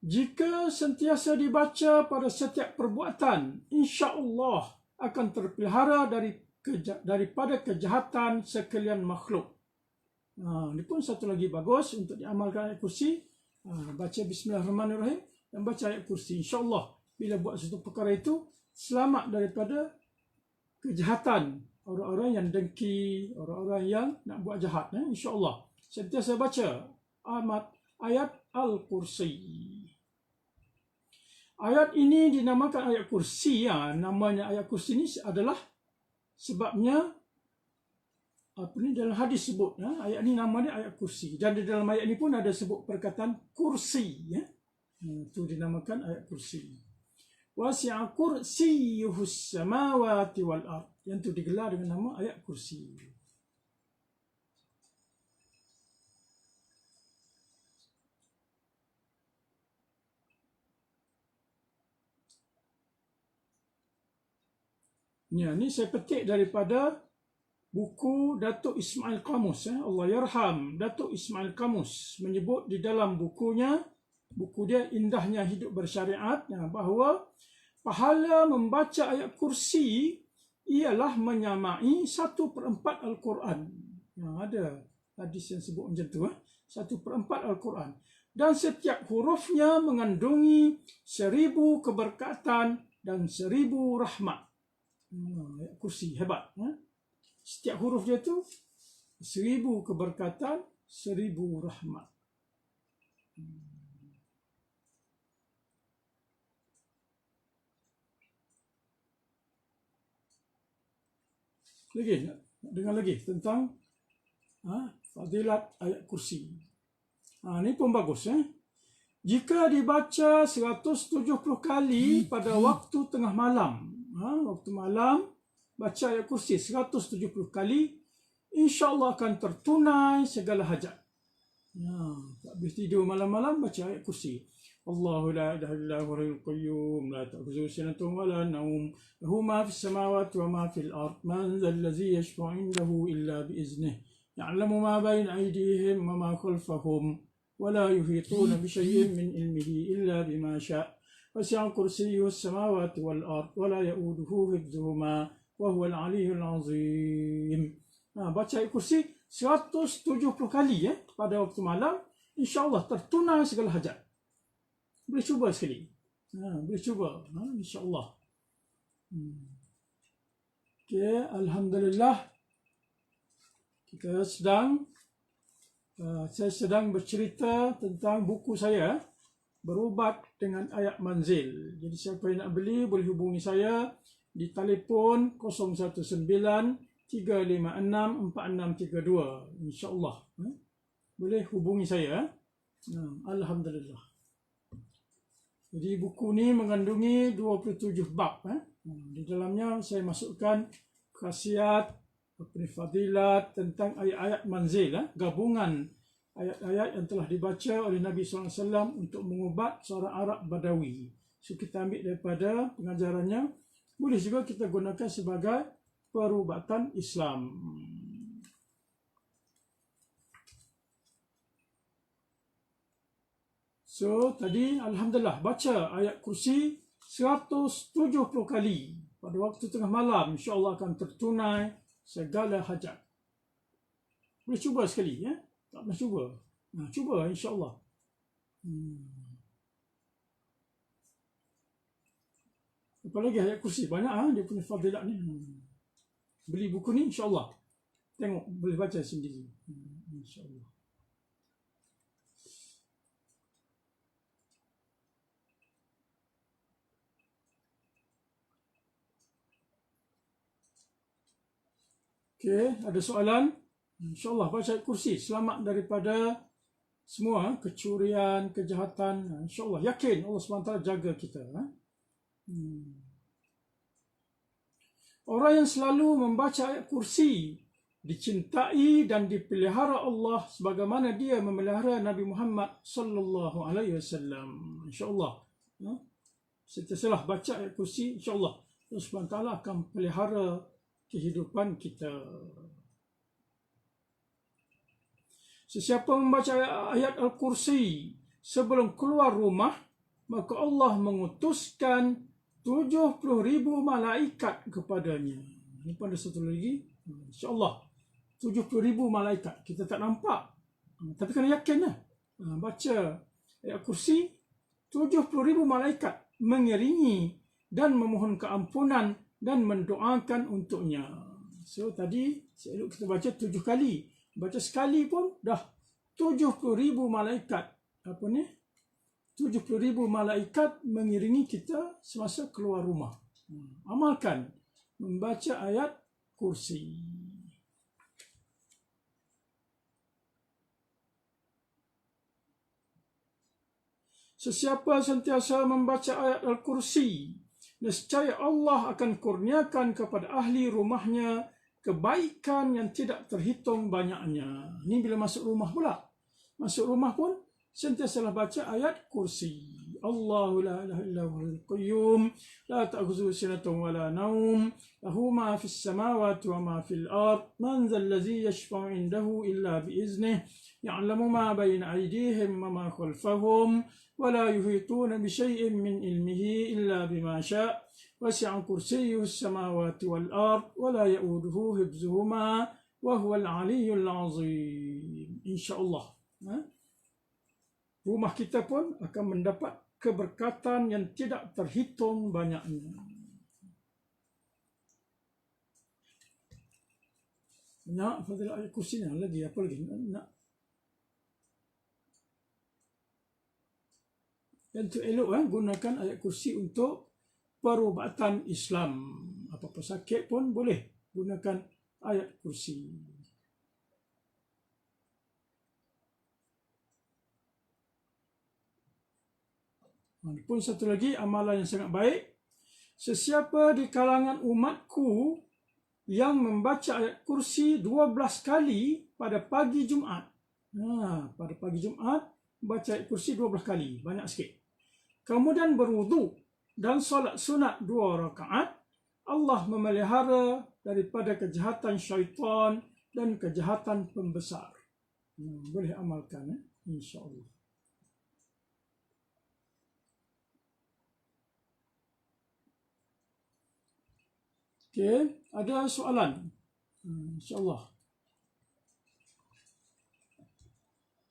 Jika sentiasa dibaca pada setiap perbuatan, insya-Allah akan terpelihara daripada kejahatan sekalian makhluk. Ini pun satu lagi bagus untuk diamalkan ayat kursi. Baca Bismillahirrahmanirrahim dan baca ayat kursi. InsyaAllah bila buat satu perkara itu, selamat daripada kejahatan orang-orang yang dengki, orang-orang yang nak buat jahat. InsyaAllah sentiasa baca ayat Al-Kursi. Ayat ini dinamakan ayat kursi. Namanya ayat kursi ini adalah sebabnya dalam hadis sebut ayat ini namanya ayat kursi. Dan di dalam ayat ini pun ada sebut perkataan kursi. Itu dinamakan ayat kursi. Wasi'a kursiyyuhus samawati wal ard. Yang itu digelar dengan nama ayat kursi. Ini saya petik daripada buku Datuk Ismail Qamus. Allah yarham Datuk Ismail Qamus menyebut di dalam bukunya, buku dia Indahnya Hidup Bersyariat, bahawa pahala membaca ayat kursi ialah menyamai 1/4 Al-Quran. Ada hadis yang sebut macam tu, 1/4 Al-Quran. Dan setiap hurufnya mengandungi 1000 keberkatan dan 1000 rahmat. Ayat kursi hebat. Setiap huruf dia tu 1000 keberkatan, 1000 rahmat. Lagi nak dengar lagi tentang fadilat ayat kursi. Ini pun bagus. Jika dibaca 170 kali pada waktu tengah malam, waktu malam baca ayat kursi 170 kali, insya-Allah akan tertunai segala hajat. Tak boleh tidur malam-malam baca ayat kursi. Allahu la ilaha illa huwal hayyul qayyum la ta'khudhuhu sinatun wa la nawm lahu ma fis samawati wa ma fil ard man dhal ladzi yashfa'u 'indahu illa bi iznihi ya'lamu ma bayna aydihim wa ma khalfahum wa la yuhituna bi shay'in min ilmihi illa bima sha'a wasi'a kursiyyuhu as-samawati wal ard wa la ya'uduhu hifdhuhuma wa huwal 'aliyyul 'azim. Baca ayat kursi 170 kali pada waktu malam, insya-Allah tertunai segala hajat. Boleh cuba sekali. Boleh cuba. InsyaAllah. Okay, Alhamdulillah. Saya sedang bercerita tentang buku saya, Berubat dengan Ayat Manzil. Jadi siapa yang nak beli boleh hubungi saya di telefon 019-356-4632. InsyaAllah. Boleh hubungi saya. Alhamdulillah. Jadi buku ni mengandungi 27 bab. Di dalamnya saya masukkan khasiat, fadilat tentang ayat-ayat manzil, gabungan ayat-ayat yang telah dibaca oleh Nabi SAW untuk mengubat seorang Arab Badawi. So kita ambil daripada pengajarannya. Boleh juga kita gunakan sebagai perubatan Islam. So, tadi Alhamdulillah baca ayat kursi 170 kali pada waktu tengah malam. InsyaAllah akan tertunai segala hajat. Boleh cuba sekali, ya. Tak pernah cuba. Cuba, insya-Allah. Apa lagi ayat kursi? Banyak dia punya fadilat ni. Beli buku ni, insya-Allah. Tengok, boleh baca sendiri. InsyaAllah. Okey, ada soalan? InsyaAllah baca ayat kursi. Selamat daripada semua kecurian, kejahatan. InsyaAllah. Yakin Allah SWT jaga kita. Orang yang selalu membaca ayat kursi dicintai dan dipelihara Allah sebagaimana dia memelihara Nabi Muhammad sallallahu alaihi wasallam. Insya-Allah. Sentiasalah baca ayat kursi, insya-Allah Allah Subhanahu taala akan pelihara kehidupan kita. Sesiapa membaca ayat Al-Kursi sebelum keluar rumah, maka Allah mengutuskan 70,000 malaikat kepadanya. Ini pun ada satu lagi. InsyaAllah. 70,000 malaikat. Kita tak nampak. Tapi kena yakin lah. Baca ayat kursi, 70,000 malaikat mengiringi dan memohon keampunan dan mendoakan untuknya. So tadi, selok kita baca 7 kali. Baca sekali pun dah 70,000 malaikat. 70,000 malaikat mengiringi kita semasa keluar rumah. Amalkan membaca ayat kursi. Sesiapa sentiasa membaca ayat Al-Kursi, nescaya Allah akan kurniakan kepada ahli rumahnya kebaikan yang tidak terhitung banyaknya. Ini bila masuk rumah pula. Masuk rumah pun sentiasalah baca ayat kursi. Allahu la ilaha illa huwal qayyum la ta'khudhuhu sinatun wa la nawm lahu ma fis samawati wa ma fil ard man dhal ladzi yashfa'u 'indahu illa bi iznihi ya'lamu ma bayna aydihim wa ma khalfahum wa la yuhituna bi shay'in min ilmihi illa bima syaa' wasi'a kursiyyuhu as-samawati wal ard wa la ya'uduhu hifdhuhuma wa huwal 'aliyyul 'azim. Insya-Allah. Rumah kita pun akan mendapat keberkatan yang tidak terhitung banyaknya. Nak fadilah ayat kursi ni lagi apa lagi? Nak. Dan tu elok gunakan ayat kursi untuk perubatan Islam. Apa-apa sakit pun boleh gunakan ayat kursi. Pun satu lagi amalan yang sangat baik. Sesiapa di kalangan umatku yang membaca ayat kursi 12 kali pada pagi Jumaat. Pada pagi Jumaat baca ayat kursi 12 kali, banyak sikit. Kemudian berwudu dan solat sunat 2 rakaat, Allah memelihara daripada kejahatan syaitan dan kejahatan pembesar. Boleh amalkan, insya-Allah. Okey, ada soalan? InsyaAllah.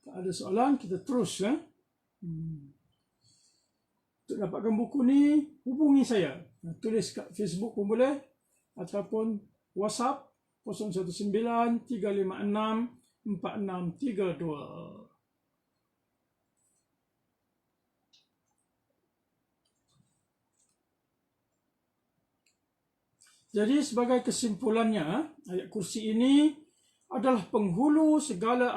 Tak ada soalan, kita terus. Untuk dapatkan buku ni, hubungi saya. Tulis kat Facebook pun boleh. Ataupun WhatsApp 019-356-4632. Jadi sebagai kesimpulannya, ayat kursi ini adalah penghulu segala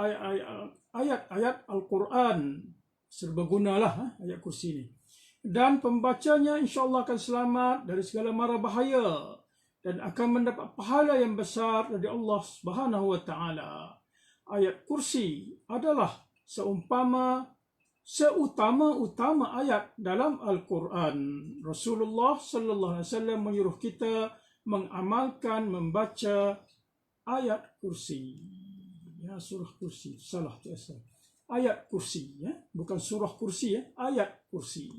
ayat-ayat Al-Quran. Serbagunalah ayat kursi ini. Dan pembacanya insya-Allah akan selamat dari segala mara bahaya dan akan mendapat pahala yang besar dari Allah Subhanahu wa taala. Ayat kursi adalah seutama-utama ayat dalam Al-Quran. Rasulullah sallallahu alaihi wasallam menyuruh kita mengamalkan membaca ayat kursi. Ya, surah kursi. Salah tu asal. Ayat kursi, ya. Bukan surah kursi, ya. Ayat kursi.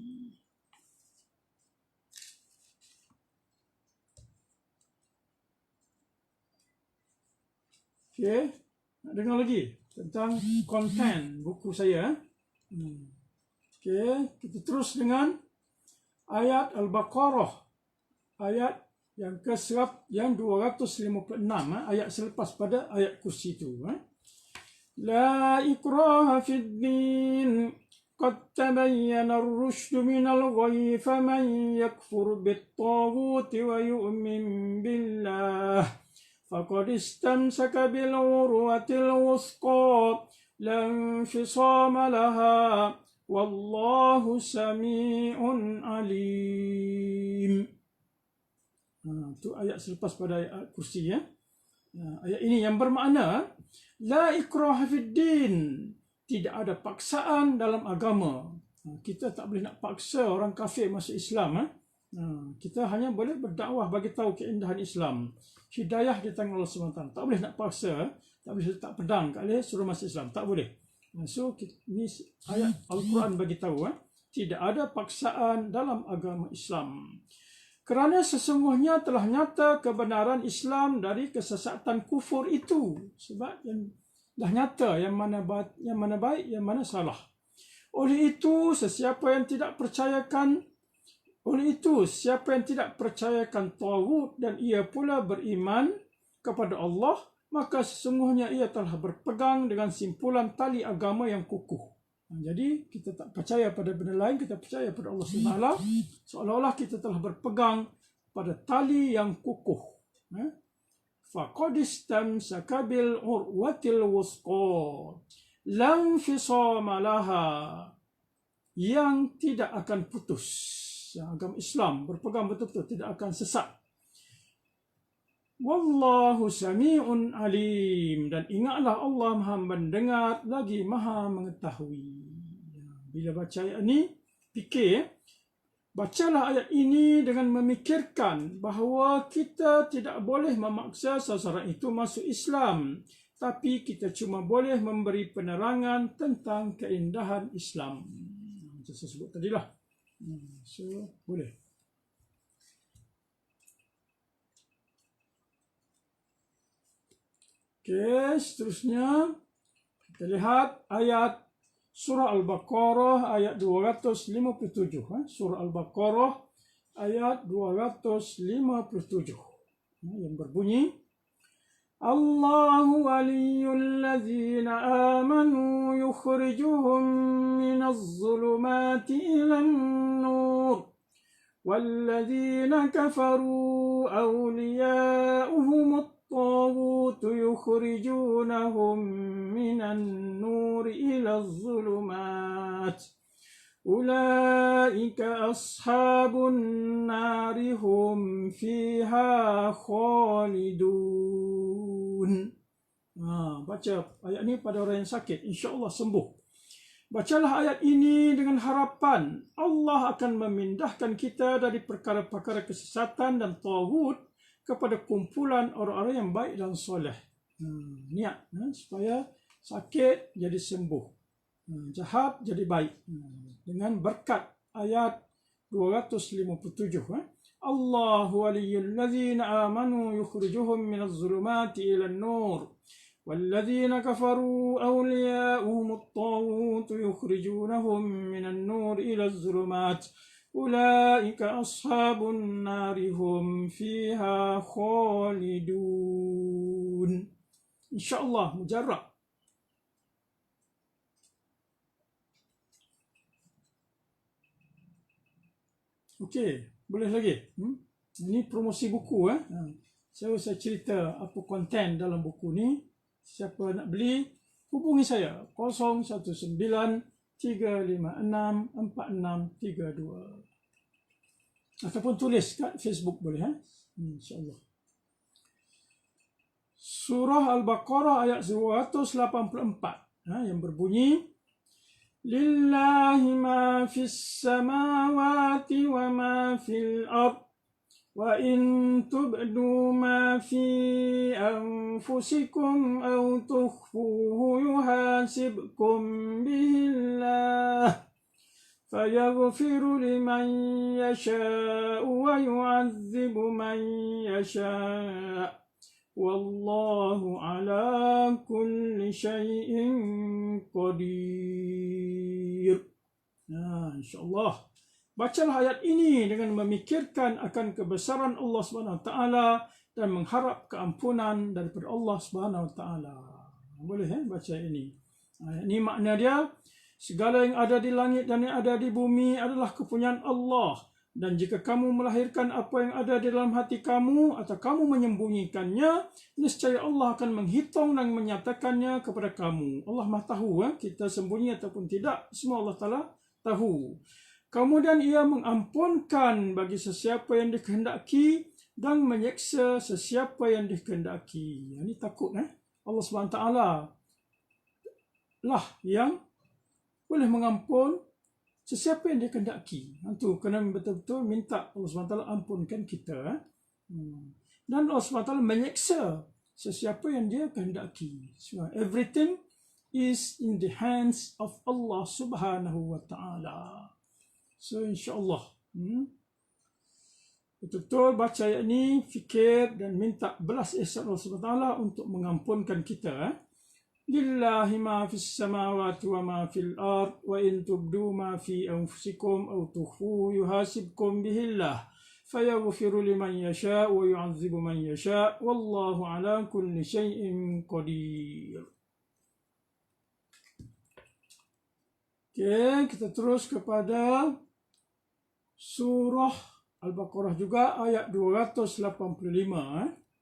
Okey. Dengar lagi tentang konten buku saya. Okey, kita terus dengan ayat Al-Baqarah, ayat yang yang 256, ayat selepas pada ayat kursi itu. La ikraha fid din qad tabayyana ar-rushd min al-ghayy faman yakfur bit-taghut wa yu'min billah faqad istamsaka bil-urwatil wuthqa la infisama laha wallahu sami'un alim. Itu ayat selepas pada ayat kursi ya. Ayat ini yang bermakna la ikraha fid din, tidak ada paksaan dalam agama. Kita tak boleh nak paksa orang kafir masuk Islam. Kita hanya boleh berdakwah, bagi tahu keindahan Islam. Hidayah di tangan Allah SWT. Tak boleh nak paksa, tak boleh letak pedang kat dia suruh masuk Islam, tak boleh. So ini ayat Al-Quran bagi tahu tidak ada paksaan dalam agama Islam. Kerana sesungguhnya telah nyata kebenaran Islam dari kesesatan kufur itu. Sebab yang dah nyata yang mana baik, yang mana salah. Oleh itu, siapa yang tidak percayakan taghut dan ia pula beriman kepada Allah, maka sesungguhnya ia telah berpegang dengan simpulan tali agama yang kukuh. Jadi kita tak percaya pada benda lain, kita percaya pada Allah SWT, seolah-olah kita telah berpegang pada tali yang kukuh. Faqad istamsaka bil urwatil wuthqa la infisama laha, yang tidak akan putus. Agama Islam berpegang betul-betul, tidak akan sesat. Wallahu sami'un alim, dan ingatlah Allah Maha mendengar lagi Maha mengetahui. Bila baca ayat ini, bacalah ayat ini dengan memikirkan bahawa kita tidak boleh memaksa seseorang itu masuk Islam, tapi kita cuma boleh memberi penerangan tentang keindahan Islam. Macam saya sebut tadilah. So, boleh. Okey, seterusnya kita lihat ayat surah Al-Baqarah ayat 257. Surah Al-Baqarah ayat 257 yang berbunyi, Allahu waliyyul ladzina amanu yukhrijuhum minaz zulumati ilan nur walladzina kafaru awliya'uhum الطاغوت يخرجونهم من النور إلى الظلمات أولئك أصحاب النار هم فيها خالدون. Baca ayat ini pada orang yang sakit, insya-Allah sembuh. Bacalah ayat ini dengan harapan Allah akan memindahkan kita dari perkara-perkara kesesatan dan taghut kepada kumpulan orang-orang yang baik dan soleh. Niat supaya sakit jadi sembuh, jahat jadi baik, dengan berkat ayat 257. Allahu waliyyul ladzina amanu yukhrijuhum minaz zulumati ilan nur walladzina kafaru awliya'uhumut taghut yukhrijunahum minan nur ilaz zulumat Ulaika ashabun nari hum fiha khalidun. InsyaAllah mujarrab. Okey, boleh lagi. Ini promosi buku. Saya cerita apa konten dalam buku ni. Siapa nak beli, hubungi saya 019-356-4632 ataupun tulis kat Facebook boleh. InsyaAllah. Surah Al-Baqarah ayat 284 yang berbunyi, Lillahi ma fis samawati wa ma fil ard wa in tubdu ma fi anfusikum aw tukhfuhu yuhasibkum bihillah fayaghfiru liman yasha'u wa yu'adzibu man yasha' wallahu ala kulli syai'in qadir. InsyaAllah bacalah ayat ini dengan memikirkan akan kebesaran Allah SWT dan mengharap keampunan daripada Allah SWT. Boleh baca ini. Ini makna dia, segala yang ada di langit dan yang ada di bumi adalah kepunyaan Allah. Dan jika kamu melahirkan apa yang ada di dalam hati kamu atau kamu menyembunyikannya, niscaya Allah akan menghitung dan menyatakannya kepada kamu. Allah Maha tahu kita sembunyi ataupun tidak, semua Allah Ta'ala tahu. Kemudian ia mengampunkan bagi sesiapa yang dikehendaki dan menyeksa sesiapa yang dikehendaki. Ini takut Allah SWT lah yang boleh mengampun sesiapa yang dia kehendaki. Itu kena betul-betul minta Allah SWT ampunkan kita. Dan Allah SWT menyeksa sesiapa yang dia kehendaki. So, everything is in the hands of Allah Subhanahu wa Ta'ala. So insyaAllah betul-betul baca ayat ini, fikir dan minta belas ihsan Allah SWT untuk mengampunkan kita. Lillahi ma fis samawati wa ma fil ard wa in tubdu ma fi anfusikum aw tukhfu yuhasibkum bihillah fayaghfiru liman yasha wa yu'adzibu man yasha wallahu ala kulli syai'in qadir. Okey, kita terus kepada surah Al-Baqarah juga ayat 285.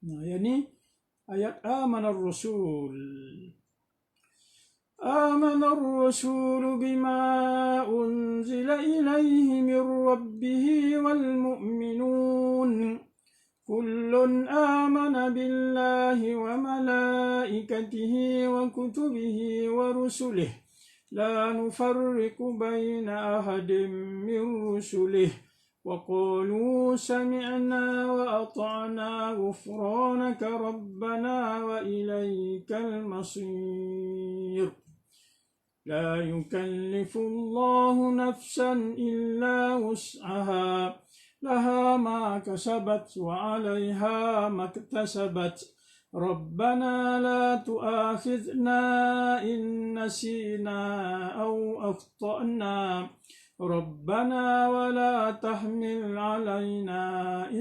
Ayat ni ayat Amanar Rasul. آمن الرسول بما أنزل إليه من ربه والمؤمنون كل آمن بالله وملائكته وكتبه ورسله لا نفرق بين أحد من رسله وقالوا سمعنا وأطعنا غفرانك ربنا وإليك المصير لا يكلف الله نفسا إلا وسعها لها ما كسبت وعليها ما اكتسبت ربنا لا تؤاخذنا إن نسينا أو أخطأنا ربنا ولا تحمل علينا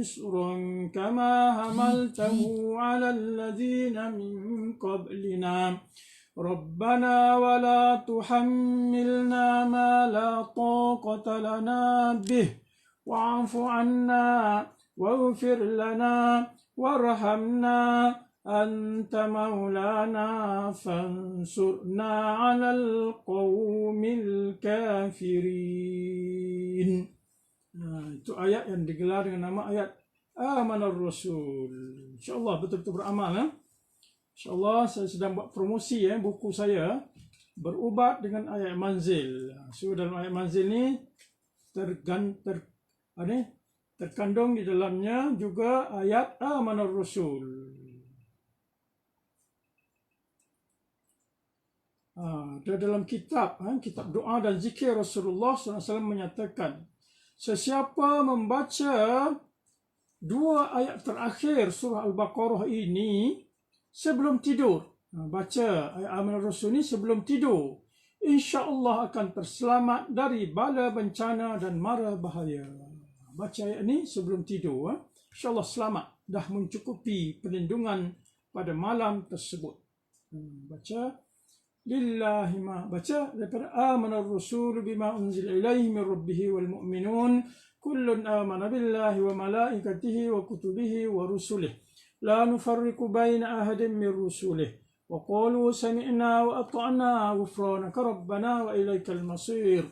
إصرا كما حملته على الذين من قبلنا ربنا ولا تحملنا ما لا طاقة لنا به واعف عنا واغفر لنا وارحمنا أنت مولانا فانصرنا على القوم الكافرين. Itu ayat yang digelar dengan nama ayat Amanar Rasul. InsyaAllah betul-betul beramal. InsyaAllah saya sedang buat promosi buku saya Berubat dengan Ayat Manzil. So dalam Ayat Manzil ni terkandung di dalamnya juga ayat Amanar Rasul. Dalam kitab doa dan zikir Rasulullah SAW menyatakan, sesiapa membaca dua ayat terakhir surah Al-Baqarah ini sebelum tidur, baca ayat Amanar Rasul ini sebelum tidur, insya-Allah akan terselamat dari bala bencana dan mara bahaya. Baca ayat ini sebelum tidur, insya-Allah selamat, dah mencukupi perlindungan pada malam tersebut. Baca lillahi ma, baca daripada Amanar Rasul bima unzila ilaihi min rabbih wal mu'minun kullun amana billahi wa malaikatihi wa kutubihi wa rusulihi la nufarriqu baina ahadin min rusulihi wa qalu sami'na wa ata'na ghufranaka rabbana wa ilaikal masir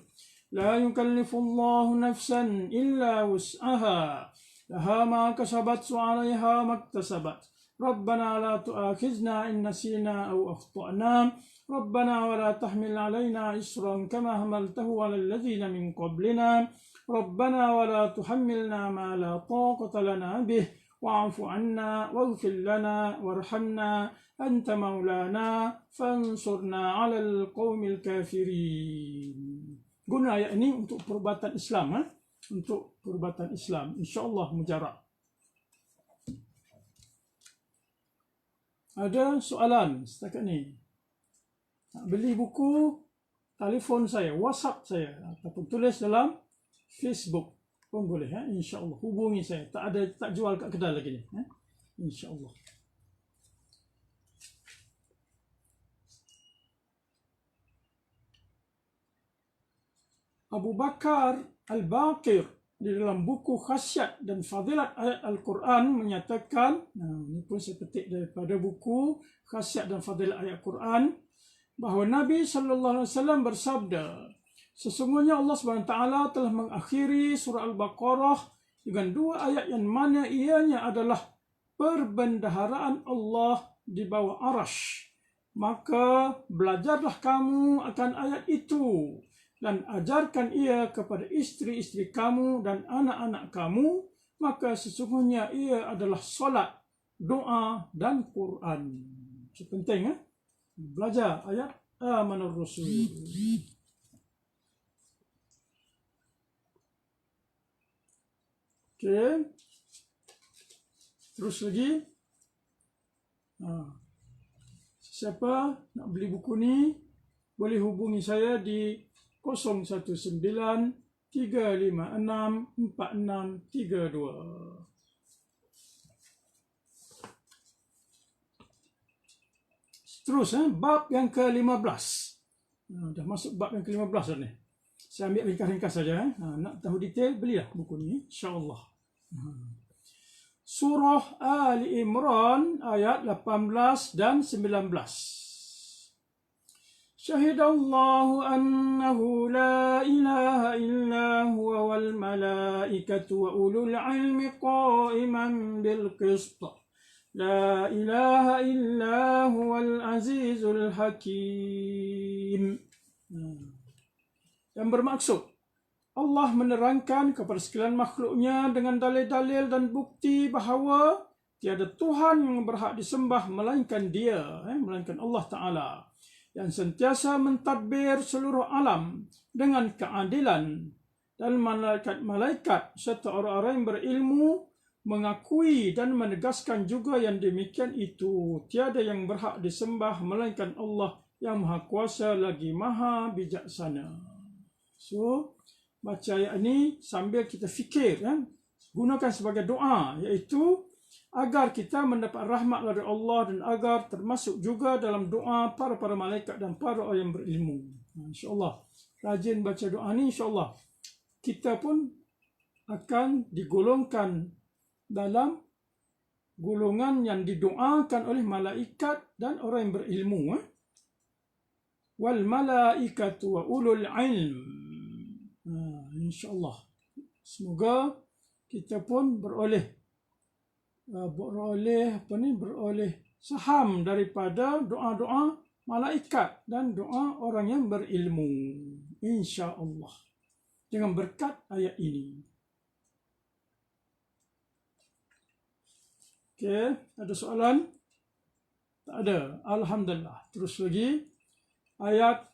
la yukallifu Allahu nafsan illa wus'aha laha ma kasabat wa 'alayha ma iktasabat rabbana la tu'akhizna in nasina aw akhta'na ربنا ولا تحمل علينا إصرا كما حملته على الذين من قبلنا ربنا ولا تحملنا ما لا طاقة لنا به واعف عنا واغفر لنا وارحمنا أنت مولانا فانصرنا على القوم الكافرين. Guna ayat ini untuk perubatan Islam, untuk perubatan Islam, insya-Allah mujarab. ada soalan setakat ni, nak beli buku, telefon saya, WhatsApp saya, ataupun tulis dalam Facebook pun boleh. InsyaAllah hubungi saya. Tak jual kat kedai lagi ni. InsyaAllah. Abu Bakar Al-Baqir di dalam buku Khasiat dan Fadilat Ayat Al-Quran menyatakan, ini pun saya petik daripada buku Khasiat dan Fadilat Ayat Al-Quran, bahawa Nabi SAW bersabda, sesungguhnya Allah SWT telah mengakhiri surah Al-Baqarah dengan 2 ayat yang mana ianya adalah perbendaharaan Allah di bawah arash. Maka belajarlah kamu akan ayat itu dan ajarkan ia kepada isteri-isteri kamu dan anak-anak kamu, maka sesungguhnya ia adalah solat, doa dan Quran. Itu penting, belajar ayat Amanar Rasul. Okey. Terus lagi. Siapa nak beli buku ni, boleh hubungi saya di 019-356-4632. Terus, bab yang ke-15. Dah masuk bab yang ke-15 dah ni. Saya ambil ringkas-ringkas saja. Nak tahu detail, belilah buku ni, insya-Allah. Surah Ali Imran ayat 18 dan 19. Syahidallahu annahu la ilaha illa huwa wal malaikatu wa ulul ilmi qa'iman bil qist. La ilaha illa huwal azizul hakim. Yang bermaksud, Allah menerangkan kepada sekalian makhluknya dengan dalil-dalil dan bukti bahawa tiada Tuhan yang berhak disembah melainkan Dia, melainkan Allah Ta'ala, yang sentiasa mentadbir seluruh alam dengan keadilan, dan malaikat-malaikat serta orang-orang yang berilmu mengakui dan menegaskan juga yang demikian itu. Tiada yang berhak disembah melainkan Allah yang Maha Kuasa lagi Maha Bijaksana. So, baca ayat ini sambil kita fikir, gunakan sebagai doa, iaitu agar kita mendapat rahmat dari Allah dan agar termasuk juga dalam doa para malaikat dan para orang yang berilmu. InsyaAllah, rajin baca doa ni, insyaAllah kita pun akan digolongkan dalam golongan yang didoakan oleh malaikat dan orang yang berilmu. Wal malaikatu wa ulul ilm. InsyaAllah, semoga kita pun beroleh saham daripada doa-doa malaikat dan doa orang yang berilmu, insya-Allah, dengan berkat ayat ini. Okey, ada soalan? Tak ada. Alhamdulillah. Terus lagi ayat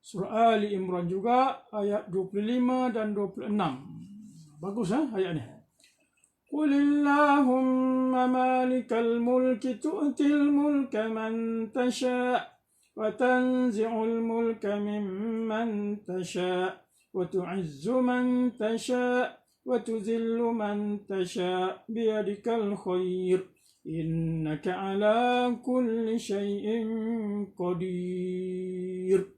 surah Ali Imran juga ayat 25 dan 26. Bagus ayat ni. قل اللهم مالك الملك تؤتي الملك من تشاء وتنزع الملك ممن تشاء وتعز من تشاء وتذل من تشاء بيدك الخير إنك على كل شيء قدير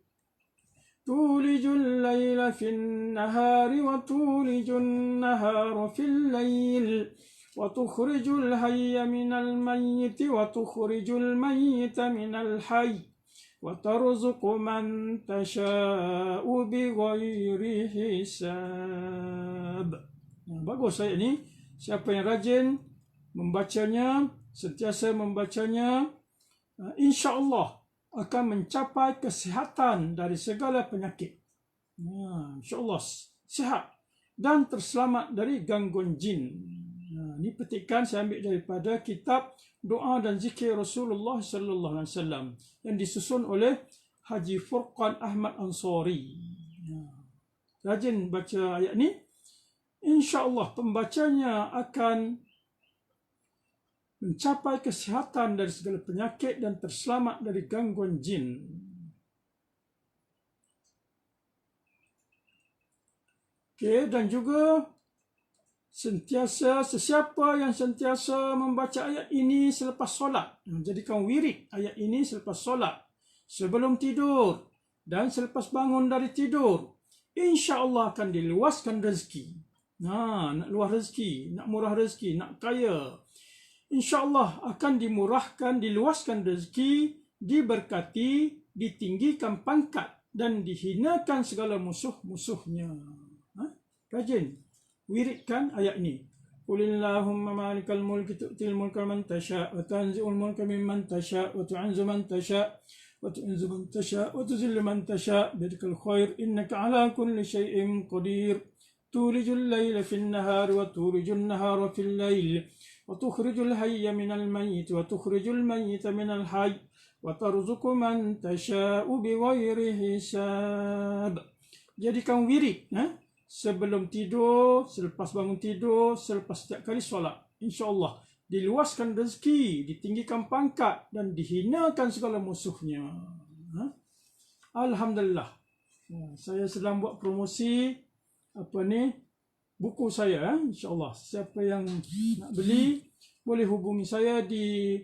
تولج الليل في النهار وتولج النهار في الليل وتخرج الحي من الميت وتخرج الميت من الحي وترزق من تشاء بغير حساب. Bagus ayat ini. Siapa yang rajin membacanya, sentiasa membacanya, insya-Allah akan mencapai kesihatan dari segala penyakit. InsyaAllah sihat dan terselamat dari gangguan jin. Ini petikan saya ambil daripada kitab Doa dan Zikir Rasulullah sallallahu alaihi wasallam yang disusun oleh Haji Furqan Ahmad Ansari. Rajin baca ayat ni, insya-Allah pembacanya akan mencapai kesihatan dari segala penyakit dan terselamat dari gangguan jin. Okey, dan juga sesiapa yang sentiasa membaca ayat ini selepas solat, jadikan wirid ayat ini selepas solat, sebelum tidur dan selepas bangun dari tidur, insya-Allah akan diluaskan rezeki. Nak luas rezeki, nak murah rezeki, nak kaya, insya-Allah akan dimurahkan, diluaskan rezeki, diberkati, ditinggikan pangkat dan dihinakan segala musuh-musuhnya. Rajin wiridkan ayat ini. Qulillahumma malikal mulki tu'til mulka man tasha' wa tanzi'ul mulka mimman tasha' wa tu'izzu man tasha' wa tu'izzu man tasha' wa tuzillu man tasha' biyadikal khair innaka 'ala kulli syai'in qadir. Tulijul laila fin nahari wa tulijun nahara fil lail wa tukhrijul hayya minal mayyit wa tukhrijul mayyita minal hayy wa tarzuqu man tasha'u bighairi hisab. Jadikan wirid sebelum tidur, selepas bangun tidur, selepas setiap kali solat. InsyaAllah diluaskan rezeki, ditinggikan pangkat dan dihinakan segala musuhnya. Alhamdulillah. Saya sedang buat promosi buku saya. InsyaAllah siapa yang nak beli boleh hubungi saya di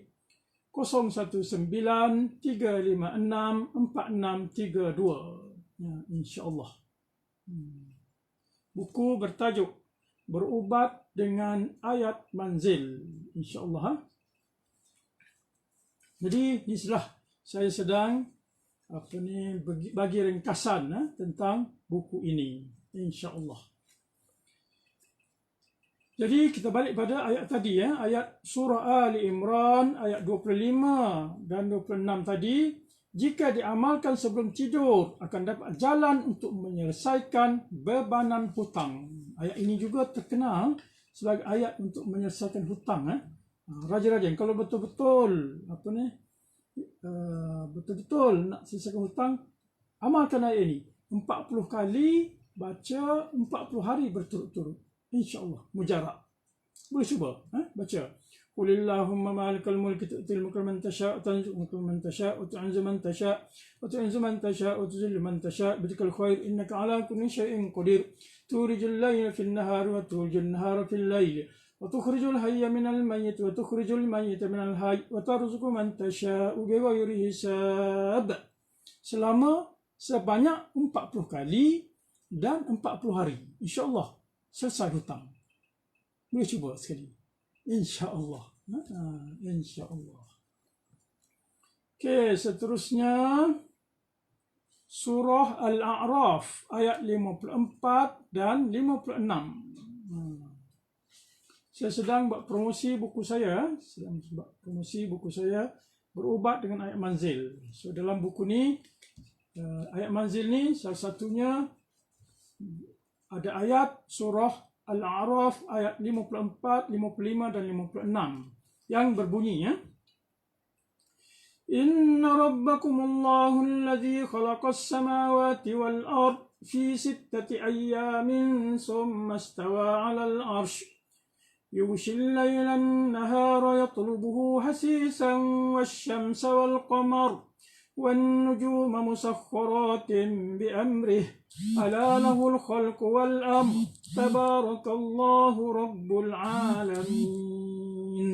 019-356-4632. InsyaAllah. Buku bertajuk Berubat dengan Ayat Manzil, insya-Allah. Jadi di sebelah saya sedang bagi ringkasan tentang buku ini, insya-Allah. Jadi kita balik pada ayat tadi, ayat surah Ali Imran ayat 25 dan 26 tadi. Jika diamalkan sebelum tidur, akan dapat jalan untuk menyelesaikan bebanan hutang. Ayat ini juga terkenal sebagai ayat untuk menyelesaikan hutang. Rajin-rajin, kalau betul-betul betul-betul nak selesaikan hutang, amalkan ayat ini. 40 kali, baca 40 hari berturut-turut. InsyaAllah, mujarab. Boleh cuba, baca. Qulillahumma malikal mulki tu'til mulka man tasha' wa tanzi'ul mulka man tasha' wa tu'izzu man tasha' wa tu'izzu man tasha' wa tuzillu man tasha' biyadikal khair innaka 'ala kulli syai'in qadir. Tulijul laila fin nahari wa tulijun nahara fil laili wa tukhrijul hayya minal mayyit wa tukhrijul mayyita minal hayy wa tarzuqu man tasha'u bighairi hisab. Selama sebanyak 40 kali dan 40 hari, insya-Allah selesai hutang. Boleh cuba sekali. InsyaAllah. InsyaAllah. Okey, seterusnya surah Al-A'raf ayat 54 dan 56. Saya sedang buat promosi buku saya. Berubat dengan ayat manzil. So dalam buku ni, ayat manzil ni salah satunya ada ayat surah Al-A'raf ayat 54, 55 dan 56 yang berbunyi Inna rabbakumullahu alladhi khalaqas samawati wal ard fi sittati ayyamin summa istawa 'alal 'arsy yughshil layla an-nahara yatlubuhu hasisan wash-shamsa wal qamar والنجوم مسخرات بأمره ألا له الخلق والأمر تبارك الله رب العالمين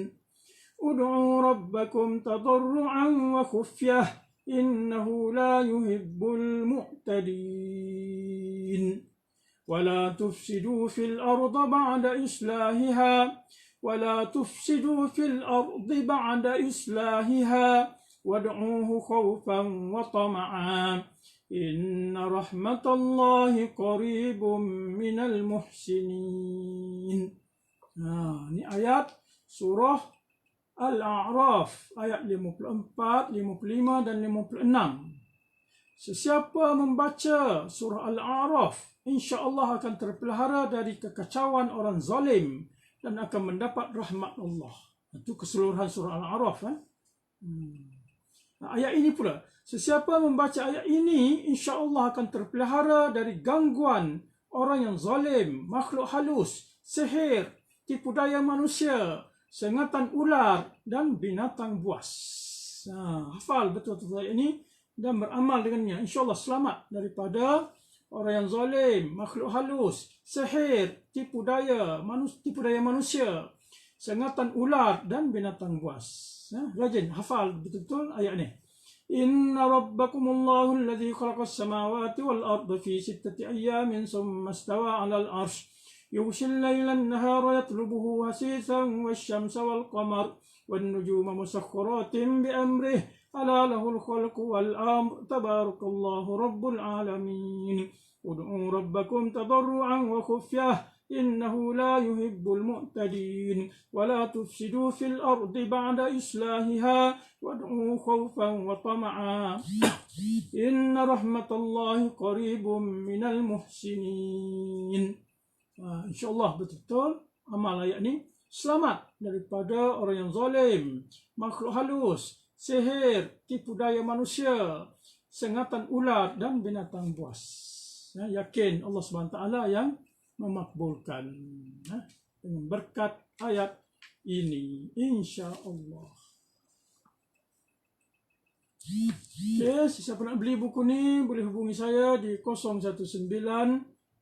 ادعوا ربكم تضرعا وخفية إنه لا يحب المعتدين ولا تفسدوا في الأرض بعد إصلاحها وادعوه خوفا وطمعا إن رحمة الله قريب من المحسنين. Ini ayat surah Al-A'raf ayat 54, 55 dan 56. Sesiapa membaca surah Al-A'raf, insya-Allah akan terpelihara dari kekacauan orang zalim dan akan mendapat rahmat Allah. Itu keseluruhan surah Al-A'raf. Ayat ini pula, sesiapa membaca ayat ini, insya-Allah akan terpelihara dari gangguan orang yang zalim, makhluk halus, sihir, tipu daya manusia, sengatan ular dan binatang buas. Hafal betul-betul ayat ini dan beramal dengannya. InsyaAllah selamat daripada orang yang zalim, makhluk halus, sihir, tipu daya manusia, sengatan ular dan binatang buas. Rajin hafal betul-betul ayat ini. Inna rabbakumullahu alladhi khalaqas samawati wal arda fi 6 ayyamin thumma istawa 'alal 'arsy يغشي الليل النهار يطلبه حثيثا والشمس والقمر والنجوم مسخرات بأمره ألا له الخلق والأمر تبارك الله رب العالمين ادعوا ربكم تضرعا وخفية إنه لا يحب المعتدين ولا تفسدوا في الأرض بعد إصلاحها وادعوا خوفا وطمعا إن رحمة الله قريب من المحسنين. InsyaAllah betul-betul amal ayat ni selamat daripada orang yang zalim, makhluk halus, sihir, tipu daya manusia, sengatan ular dan binatang buas. Yakin Allah SWT yang memakbulkan dengan berkat ayat ini, insya-Allah. Okay, siapa nak beli buku ni boleh hubungi saya di 019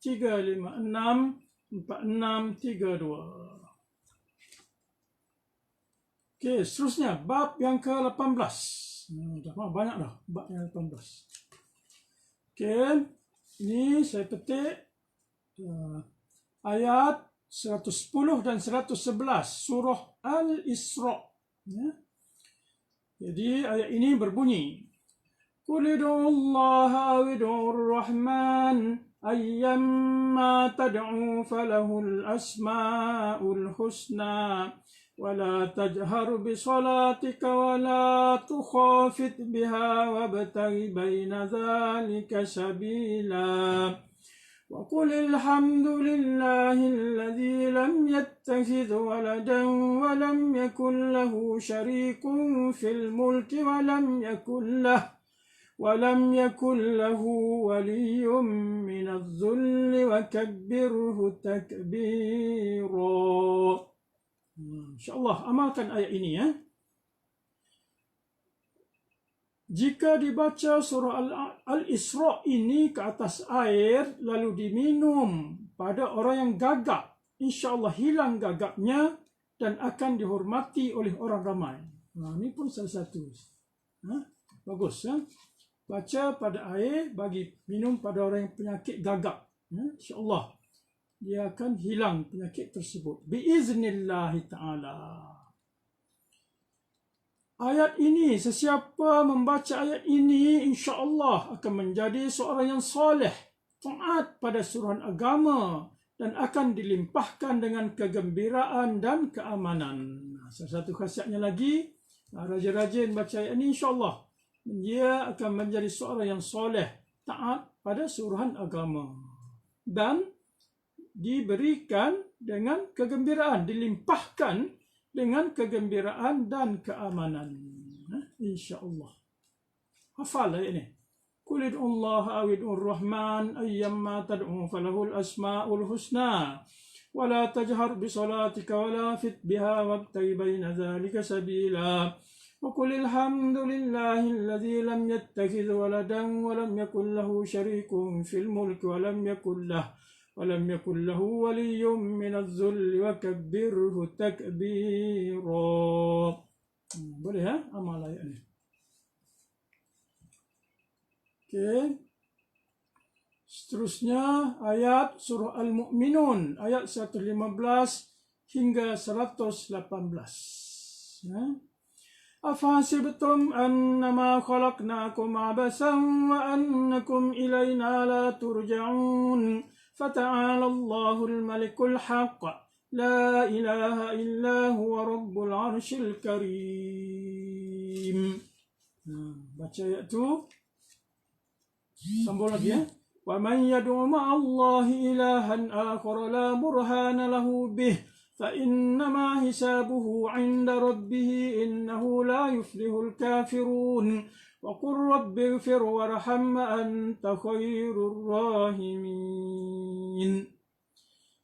356 4632. Okey, seterusnya bab yang ke-18. Dah banyak dah bab yang ke-18. Okey, ini saya petik ayat 110 dan 111 surah Al-Isra. Jadi ayat ini berbunyi, Qul ud'ullaha aw ud'ur rahman أيما تدعوا فله الأسماء الحسنى ولا تجهر بصلاتك ولا تخافت بها وابتغ بين ذلك سبيلا وقل الحمد لله الذي لم يتخذ ولدا ولم يكن له شريك في الملك ولم يكن له ولي من الذل وكبره تكبيرا. InsyaAllah amalkan ayat ini ya. Jika dibaca surah Al-Isra ini ke atas air lalu diminum pada orang yang gagap, insyaAllah hilang gagapnya dan akan dihormati oleh orang ramai. Ini pun salah satu. Bagus ya. Baca pada air, bagi minum pada orang yang penyakit gagap. InsyaAllah dia akan hilang penyakit tersebut. Biiznillah ta'ala. Ayat ini, sesiapa membaca ayat ini, insyaAllah akan menjadi seorang yang soleh, taat pada suruhan agama dan akan dilimpahkan dengan kegembiraan dan keamanan. Salah satu khasiatnya lagi, rajin-rajin baca ayat ini, insyaAllah dia akan menjadi seorang yang soleh, taat pada suruhan agama dan diberikan dengan kegembiraan, dilimpahkan dengan kegembiraan dan keamanan. InsyaAllah. Hafal ayat ini. Qul ud'ullaha aw ud'ur rahman ayyamma tad'u falahul asma'ul husna wa la tajhar bi salatika wa la fit biha wabtaghi baina dhalika sabila. وقل الحمد لله الذي لم يتخذ ولدا ولم يكن له شريك في الملك ولم يكن له ولي من الذل وكبره تكبيرا. Boleh ya amal ayat ini. Okey. Seterusnya ayat surah Al-Mu'minun ayat 115 hingga 118. أفحسبتم أنما خلقناكم عبثا وأنكم إلينا لا ترجعون فتعالى الله الملك الحق لا إله إلا هو رب العرش الكريم. Baca ayat tu. Sambung lagi ya. وَمَنْ يَدْعُ مَعَ اللَّهِ إِلَهًا آخَرَ لَا بُرْهَانَ لَهُ بِهِ فإنما حسابه عند ربه إنه لا يفلح الكافرون وقل رب اغفر وارحم أنت خير الراحمين.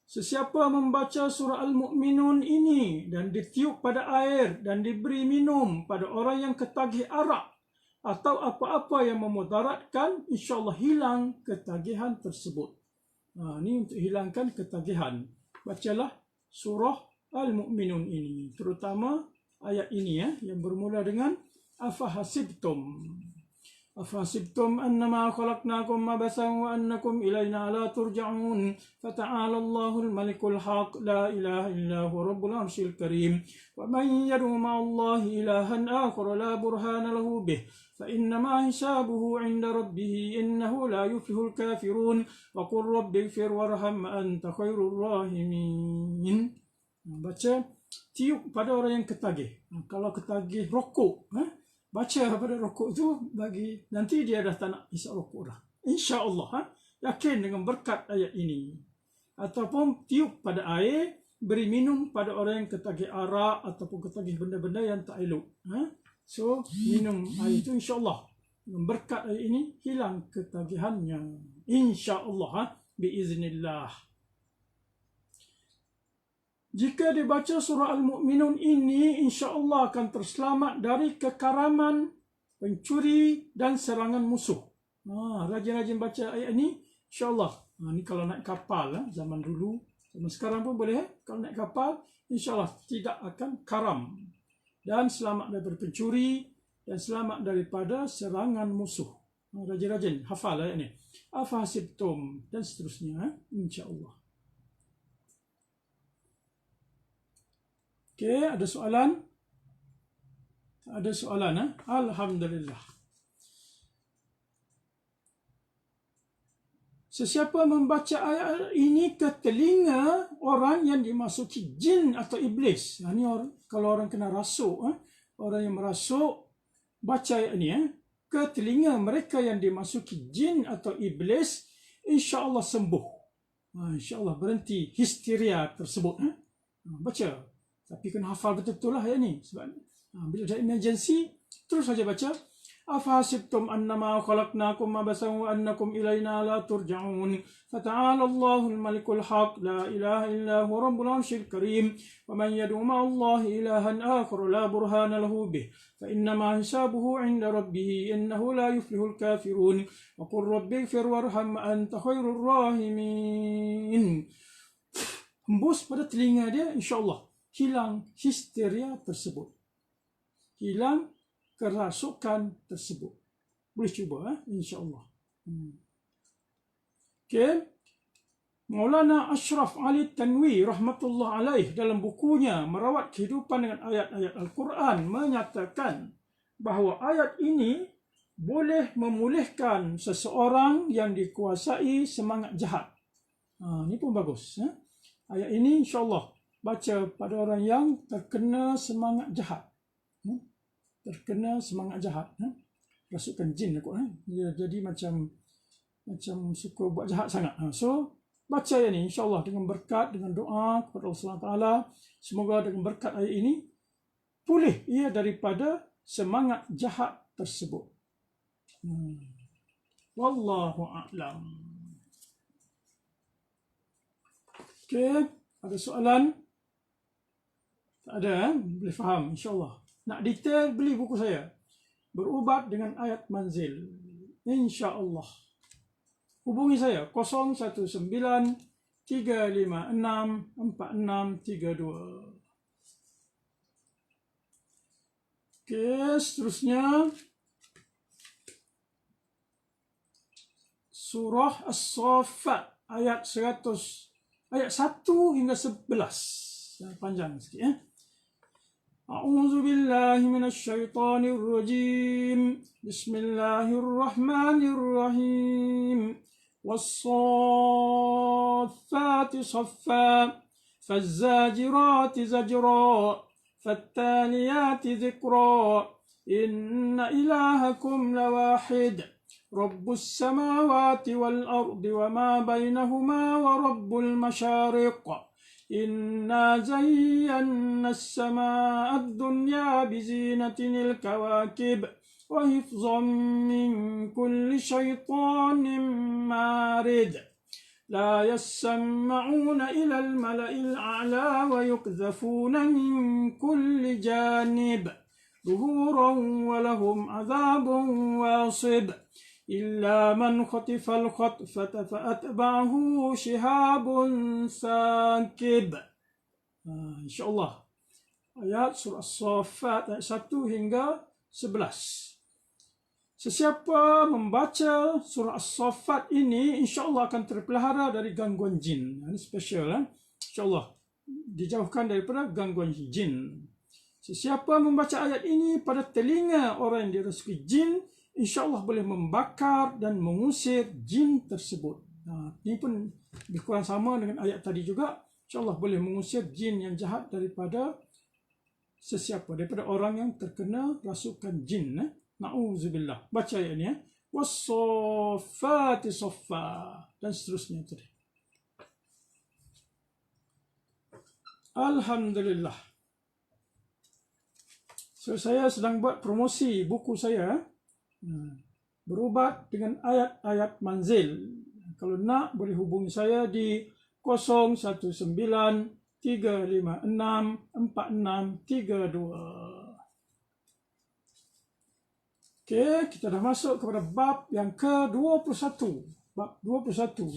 Sesiapa membaca surah Al-Mu'minun ini dan ditiup pada air dan diberi minum pada orang yang ketagih arak atau apa-apa yang memudaratkan, insya-Allah hilang ketagihan tersebut. Ini untuk hilangkan ketagihan. Bacalah surah Al-Mu'minun ini, terutama ayat ini yang bermula dengan afahasibtum. أفحسبتم أنما خلقناكم عبثا وأنكم إلينا لا ترجعون فتعالى الله الملك الحق لا إله إلا هو رب العرش الكريم ومن يدع مع الله إلها آخر لا برهان له به فإنما حسابه عند ربه إنه لا يفلح الكافرون وقل رب اغفر وارحم أنت خير الراحمين. Baca tiup pada orang yang ketagih. Kalau ketagih rokok, baca pada rokok tu bagi nanti dia dah tak nak isap rokok dah. InsyaAllah, yakin dengan berkat ayat ini. Ataupun tiup pada air, beri minum pada orang yang ketagih arak ataupun ketagih benda-benda yang tak elok. So, minum air itu insyaAllah. Dengan berkat ayat ini, hilang ketagihannya. InsyaAllah, biiznillah. Jika dibaca surah Al-Mu'minun ini, insya-Allah akan terselamat dari kekaraman, pencuri dan serangan musuh. Rajin-rajin baca ayat ini, insya-Allah. Ini kalau naik kapal, zaman dulu, zaman sekarang pun boleh. Kalau naik kapal, insya-Allah tidak akan karam. Dan selamat daripada pencuri, dan selamat daripada serangan musuh. Rajin-rajin, hafal ayat ini. Afahasibtum, dan seterusnya, insya-Allah. Okey, ada soalan? Ada soalan? Alhamdulillah. Sesiapa membaca ayat ini ke telinga orang yang dimasuki jin atau iblis. Ini kalau orang kena rasuk, orang yang merasuk, baca ayat ini ke telinga mereka yang dimasuki jin atau iblis, insya-Allah sembuh. Insya-Allah berhenti histeria tersebut. Baca. Tapi kena hafal betul-betul lah ayat ni. Sebab bila ada emergency, terus saja baca. Afahasibtum annama khalaqnakum abasan wa annakum ilayna la turja'un. Fata'ala Allahul malikul haq la ilaha illa huwa rabbul arsyil karim. Wa man yad'u ma'allahi ilahan akhar la burhana lahu bih. Fa innama hisabuhu 'inda rabbih innahu la yuflihul kafirun. Wa qur rabbighfir warham anta khairur rahimin. Hembus pada telinga dia, insya-Allah hilang histeria tersebut. Hilang kerasukan tersebut. Boleh cuba, insya-Allah. Okay. Maulana Ashraf Ali Tanwi rahmatullah alaih dalam bukunya Merawat Kehidupan dengan Ayat-Ayat Al-Quran menyatakan bahawa ayat ini boleh memulihkan seseorang yang dikuasai semangat jahat. Ini pun bagus. Ayat ini insya-Allah baca pada orang yang terkena semangat jahat. Terkena semangat jahat. Rasukan jin aku. Dia jadi macam suka buat jahat sangat. So, baca ayat ini insya-Allah dengan berkat, dengan doa kepada Allah SWT. Semoga dengan berkat ayat ini, pulih ia daripada semangat jahat tersebut. Wallahu a'lam. Okey, ada soalan? Tak ada, boleh faham insya-Allah. Nak detail, beli buku saya. Berubat dengan ayat manzil. Insya-Allah. Hubungi saya 019 356 4632. Okey, seterusnya Surah As-Saffat ayat 100 ayat 1 hingga 11. Panjang sikit. A'udzu billahi minasy syaithanir rajim. Bismillahirrahmanirrahim. Was-saffati saffa, faz-zajirati zajra, fattaliyati dhikra. Inna ilahakum lawahid. Rabbus samawati wal ardi wa ma bainahuma wa rabbul masyariq. Inna zayyana as-samaa'a ad-dunya bizinatil kawakib wa hifzan min kulli syaitanin marid. لا يسمعون إلى الملأ الأعلى ويقذفون من كل جانب ظهورا ولهم عذاب واصب إلا من خطف الخطفة فأتبعه شهاب ثاقب. InsyaAllah ayat surah As-Saffat ayat 1 hingga 11. Sesiapa membaca surah As-Saffat ini insyaAllah akan terpelihara dari gangguan jin. Ini special, insyaAllah dijauhkan daripada gangguan jin. Sesiapa membaca ayat ini pada telinga orang yang dirasuki jin, insyaAllah boleh membakar dan mengusir jin tersebut. Ini pun lebih kurang sama dengan ayat tadi juga. InsyaAllah boleh mengusir jin yang jahat daripada sesiapa, daripada orang yang terkena rasukan jin. Na'udzubillah. Baca ayat ini. Was-saffati saffa. Dan seterusnya tadi. Alhamdulillah. So, saya sedang buat promosi buku saya. Berubat dengan ayat-ayat manzil. Kalau nak boleh hubungi saya di 019-356-4632. Okey, kita dah masuk kepada bab yang ke-21. Bab 21.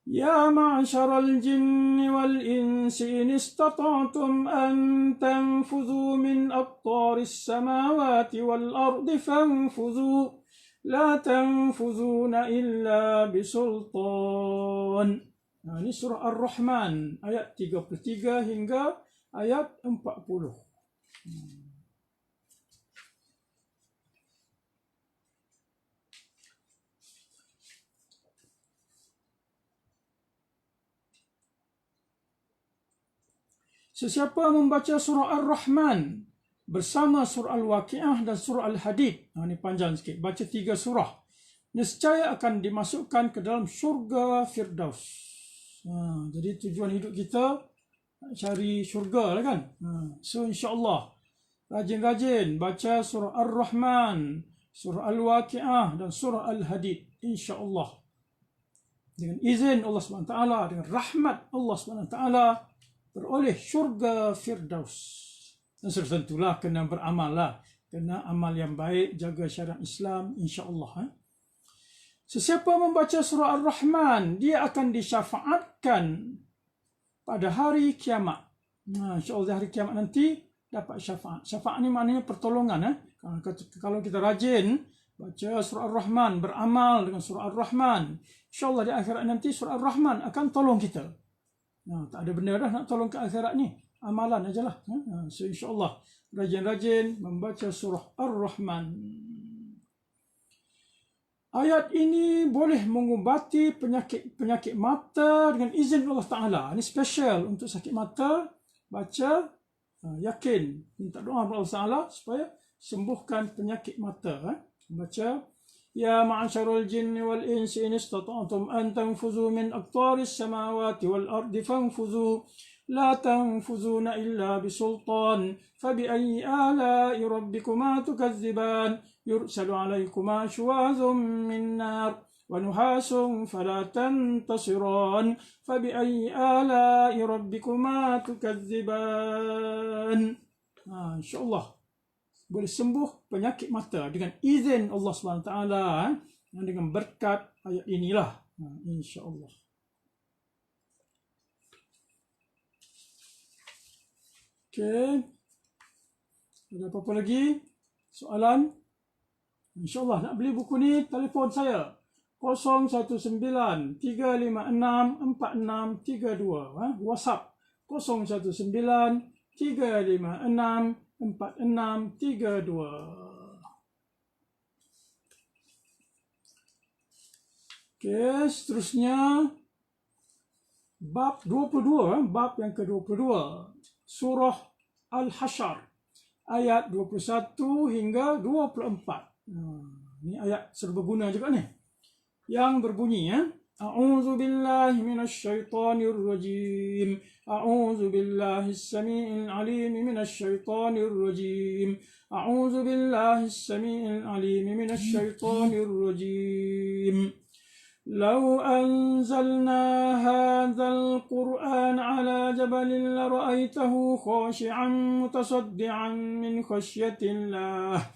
Ya ma'asyaral jinni wal insi in istata'tum an tanfudhu min aqtaris samawati wal ardi fanfudhu la tanfudhuna illa bisultan. Ini surah Ar-Rahman ayat 33 hingga ayat 40. Sesiapa membaca surah Ar-Rahman bersama surah Al-Waqi'ah dan surah Al-Hadid, ini panjang sikit, baca 3 surah, nescaya akan dimasukkan ke dalam syurga Firdaus. Jadi tujuan hidup kita cari syurga lah kan. So insyaAllah rajin-rajin baca surah Ar-Rahman, surah Al-Waqi'ah dan surah Al-Hadid, insyaAllah. Dengan izin Allah SWT, dengan rahmat Allah SWT, beroleh syurga Firdaus. Dan tentulah kena beramal lah. Kena amal yang baik, jaga syariat Islam, insyaAllah. Sesiapa membaca surah Ar-Rahman, dia akan disyafaatkan pada hari kiamat. InsyaAllah hari kiamat nanti dapat syafaat. Syafaat ni maknanya pertolongan. Kalau kita rajin baca surah Ar-Rahman, beramal dengan surah Ar-Rahman, insyaAllah di akhirat nanti surah Ar-Rahman akan tolong kita. Tak ada benda dah nak tolong ke akhirat ni. Amalan ajalah. So insyaAllah rajin-rajin membaca surah Ar-Rahman. Ayat ini boleh mengubati penyakit mata dengan izin Allah Ta'ala. Ini special untuk sakit mata. Baca, yakin. Minta doa kepada Allah Ta'ala supaya sembuhkan penyakit mata. Baca. Ya ma'asyaral jinni wal insi in istata'tum an tanfudhu min aqtaris samawati wal ardi fanfudhu la tanfudhuna illa bisultan fabi'ayyi ala'i rabbikuma tukazziban yursalu 'alaykuma syuwazun min nar wa nuhasun fala tantasiran fabi'ayyi ala'i rabbikuma tukazziban. InsyaAllah boleh sembuh penyakit mata dengan izin Allah SWT, dengan berkat ayat inilah, insya-Allah. Okey. Ada apa-apa lagi? Soalan? Insya-Allah nak beli buku ni, telefon saya 019-356-4632. WhatsApp 019-356-4632. Okey, seterusnya bab 22, bab yang ke-22, surah Al-Hasyr ayat 21 hingga 24. Ini ayat serbaguna juga ni. Yang berbunyi A'udzu billahi minasy syaithanir rajim. A'udzu billahi as-sami'il 'alim minasy syaithanir rajim. A'udzu billahi as-sami'il 'alim minasy syaithanir rajim. لو أنزلنا هذا القرآن على جبل لرأيته خاشعا متصدعا من خشية الله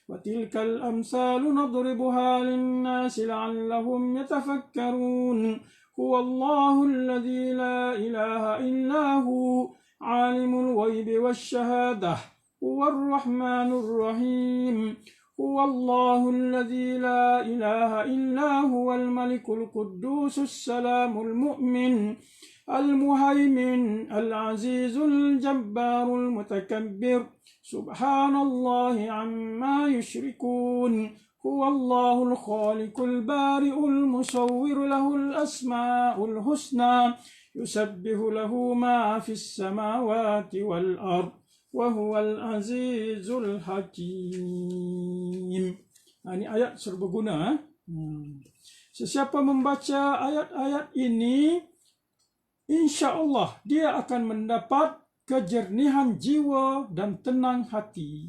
وتلك الأمثال نضربها للناس لعلهم يتفكرون هو الله الذي لا إله إلا هو عالم الغيب والشهادة هو الرحمن الرحيم هو الله الذي لا إله إلا هو الملك القدوس السلام المؤمن المهيمن العزيز الجبار المتكبر سبحان الله عما يشركون هو الله الخالق البارئ المصور له الأسماء الحسنى يسبح له ما في السماوات والأرض وهو العزيز الحكيم. Ini ayat serbaguna. Sesiapa membaca ayat-ayat ini, insya-Allah dia akan mendapat kejernihan jiwa dan tenang hati.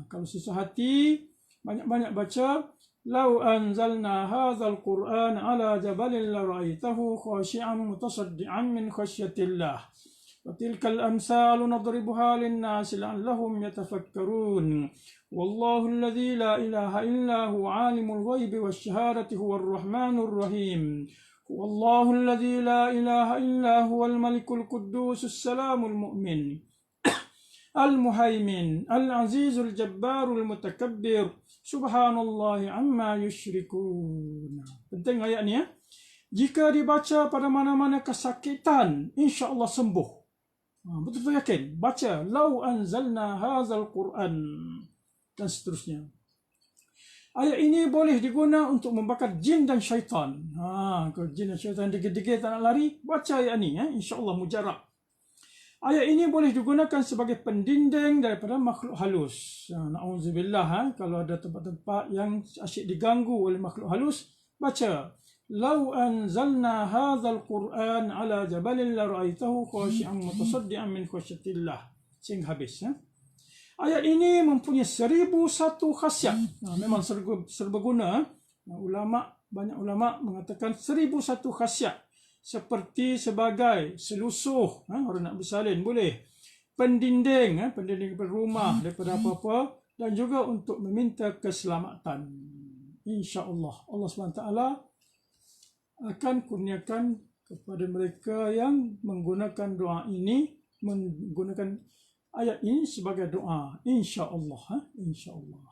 Kalau susah hati, banyak-banyak baca. Lau anzalna hadzal Qur'an ala jabalin la ra'aitahu khashi'an mutasaddian min khasyatillah. وتلك الأمثال نضربها للناس لعلهم يتفكرون والله الذي لا إله إلا هو عالم الغيب والشهادة هو الرحمن الرحيم هو الله الذي لا إله إلا هو الملك القدوس السلام المؤمن المهيمن العزيز الجبار المتكبر سبحان الله عما يشركون. Penting ayat ni. Jika dibaca pada mana-mana kesakitan, insya-Allah sembuh. Betul-betul yakin. Baca lau anzalna hadzal Qur'an dan seterusnya. Ayat ini boleh digunakan untuk membakar jin dan syaitan. Kalau jin dan syaitan digigit tak nak lari, baca ayat ini, insya-Allah mujarab. Ayat ini boleh digunakan sebagai pendinding daripada makhluk halus. Na'udzubillah, kalau ada tempat-tempat yang asyik diganggu oleh makhluk halus, baca Lau anzalna hadzal Qur'an ala jabalin la ra'aitahu khashi'an mutasaddian min khasyatillah. Sehingga habis. Ayat ini mempunyai 1001 khasiat. Memang serbaguna. Banyak ulama mengatakan 1001 khasiat. Seperti sebagai selusuh, orang nak bersalin boleh. Pendinding daripada rumah, daripada apa-apa. Dan juga untuk meminta keselamatan. InsyaAllah. Allah SWT akan kurniakan kepada mereka yang menggunakan doa ini, menggunakan ayat ini sebagai doa, insya-Allah, insya-Allah.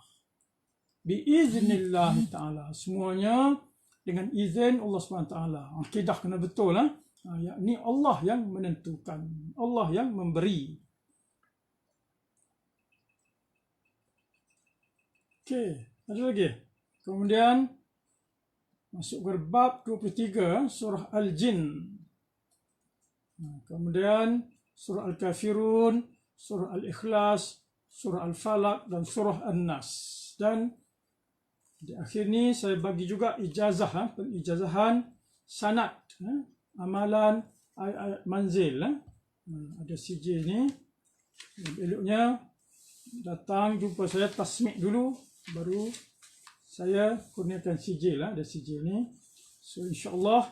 Biiznillah taala, semuanya dengan izin Allah SWT. Akidah kena betul, yakni Allah yang menentukan, Allah yang memberi. Okey, ada lagi. Kemudian masuk ke bab 23 surah Al-Jin. Kemudian surah Al-Kafirun, surah Al-Ikhlas, surah Al-Falaq dan surah An-Nas. Dan di akhir ni saya bagi juga ijazah, pengijazahan sanad, amalan ayat manzil. Ada CJ ni. Eloknya datang jumpa saya tasmik dulu, baru saya kurniakan sijil, ada sijil ni. So insya-Allah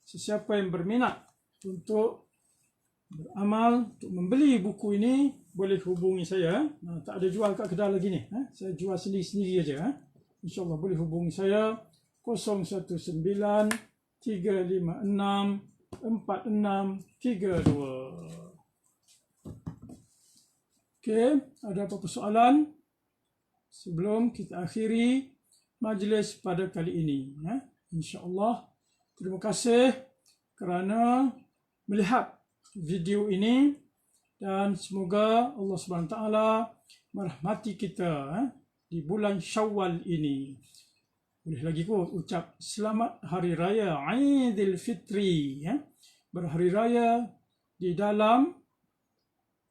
sesiapa yang berminat untuk beramal, untuk membeli buku ini, boleh hubungi saya. Tak ada jual kat kedai lagi ni. Saya jual sendiri-sendiri aja. InsyaAllah boleh hubungi saya 019 356 4632. Okey, ada apa-apa soalan sebelum kita akhiri majlis pada kali ini, insya-Allah. Terima kasih kerana melihat video ini dan semoga Allah SWT merahmati kita di bulan Syawal ini. Boleh lagi kot ucap selamat hari raya Aidil Fitri, berhari raya di dalam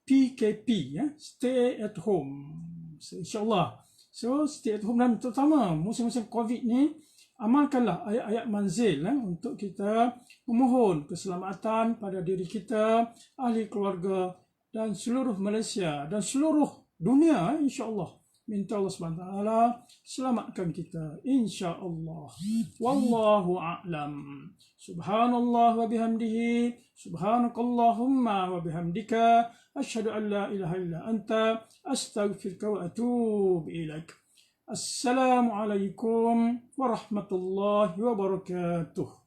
PKP, stay at home, insya-Allah. So stay at home, dan terutama musim-musim COVID ni, amalkanlah ayat-ayat manzil untuk kita memohon keselamatan pada diri kita, ahli keluarga dan seluruh Malaysia dan seluruh dunia, insya-Allah. minta Allah SWT selamatkan kita, insya-Allah. Wallahu a'lam. Subhanallah wa bihamdihi, subhanakallahumma wa bihamdika, asyhadu an la ilaha illa anta, astaghfiruka wa atubu ilaik. Assalamualaikum warahmatullahi wabarakatuh.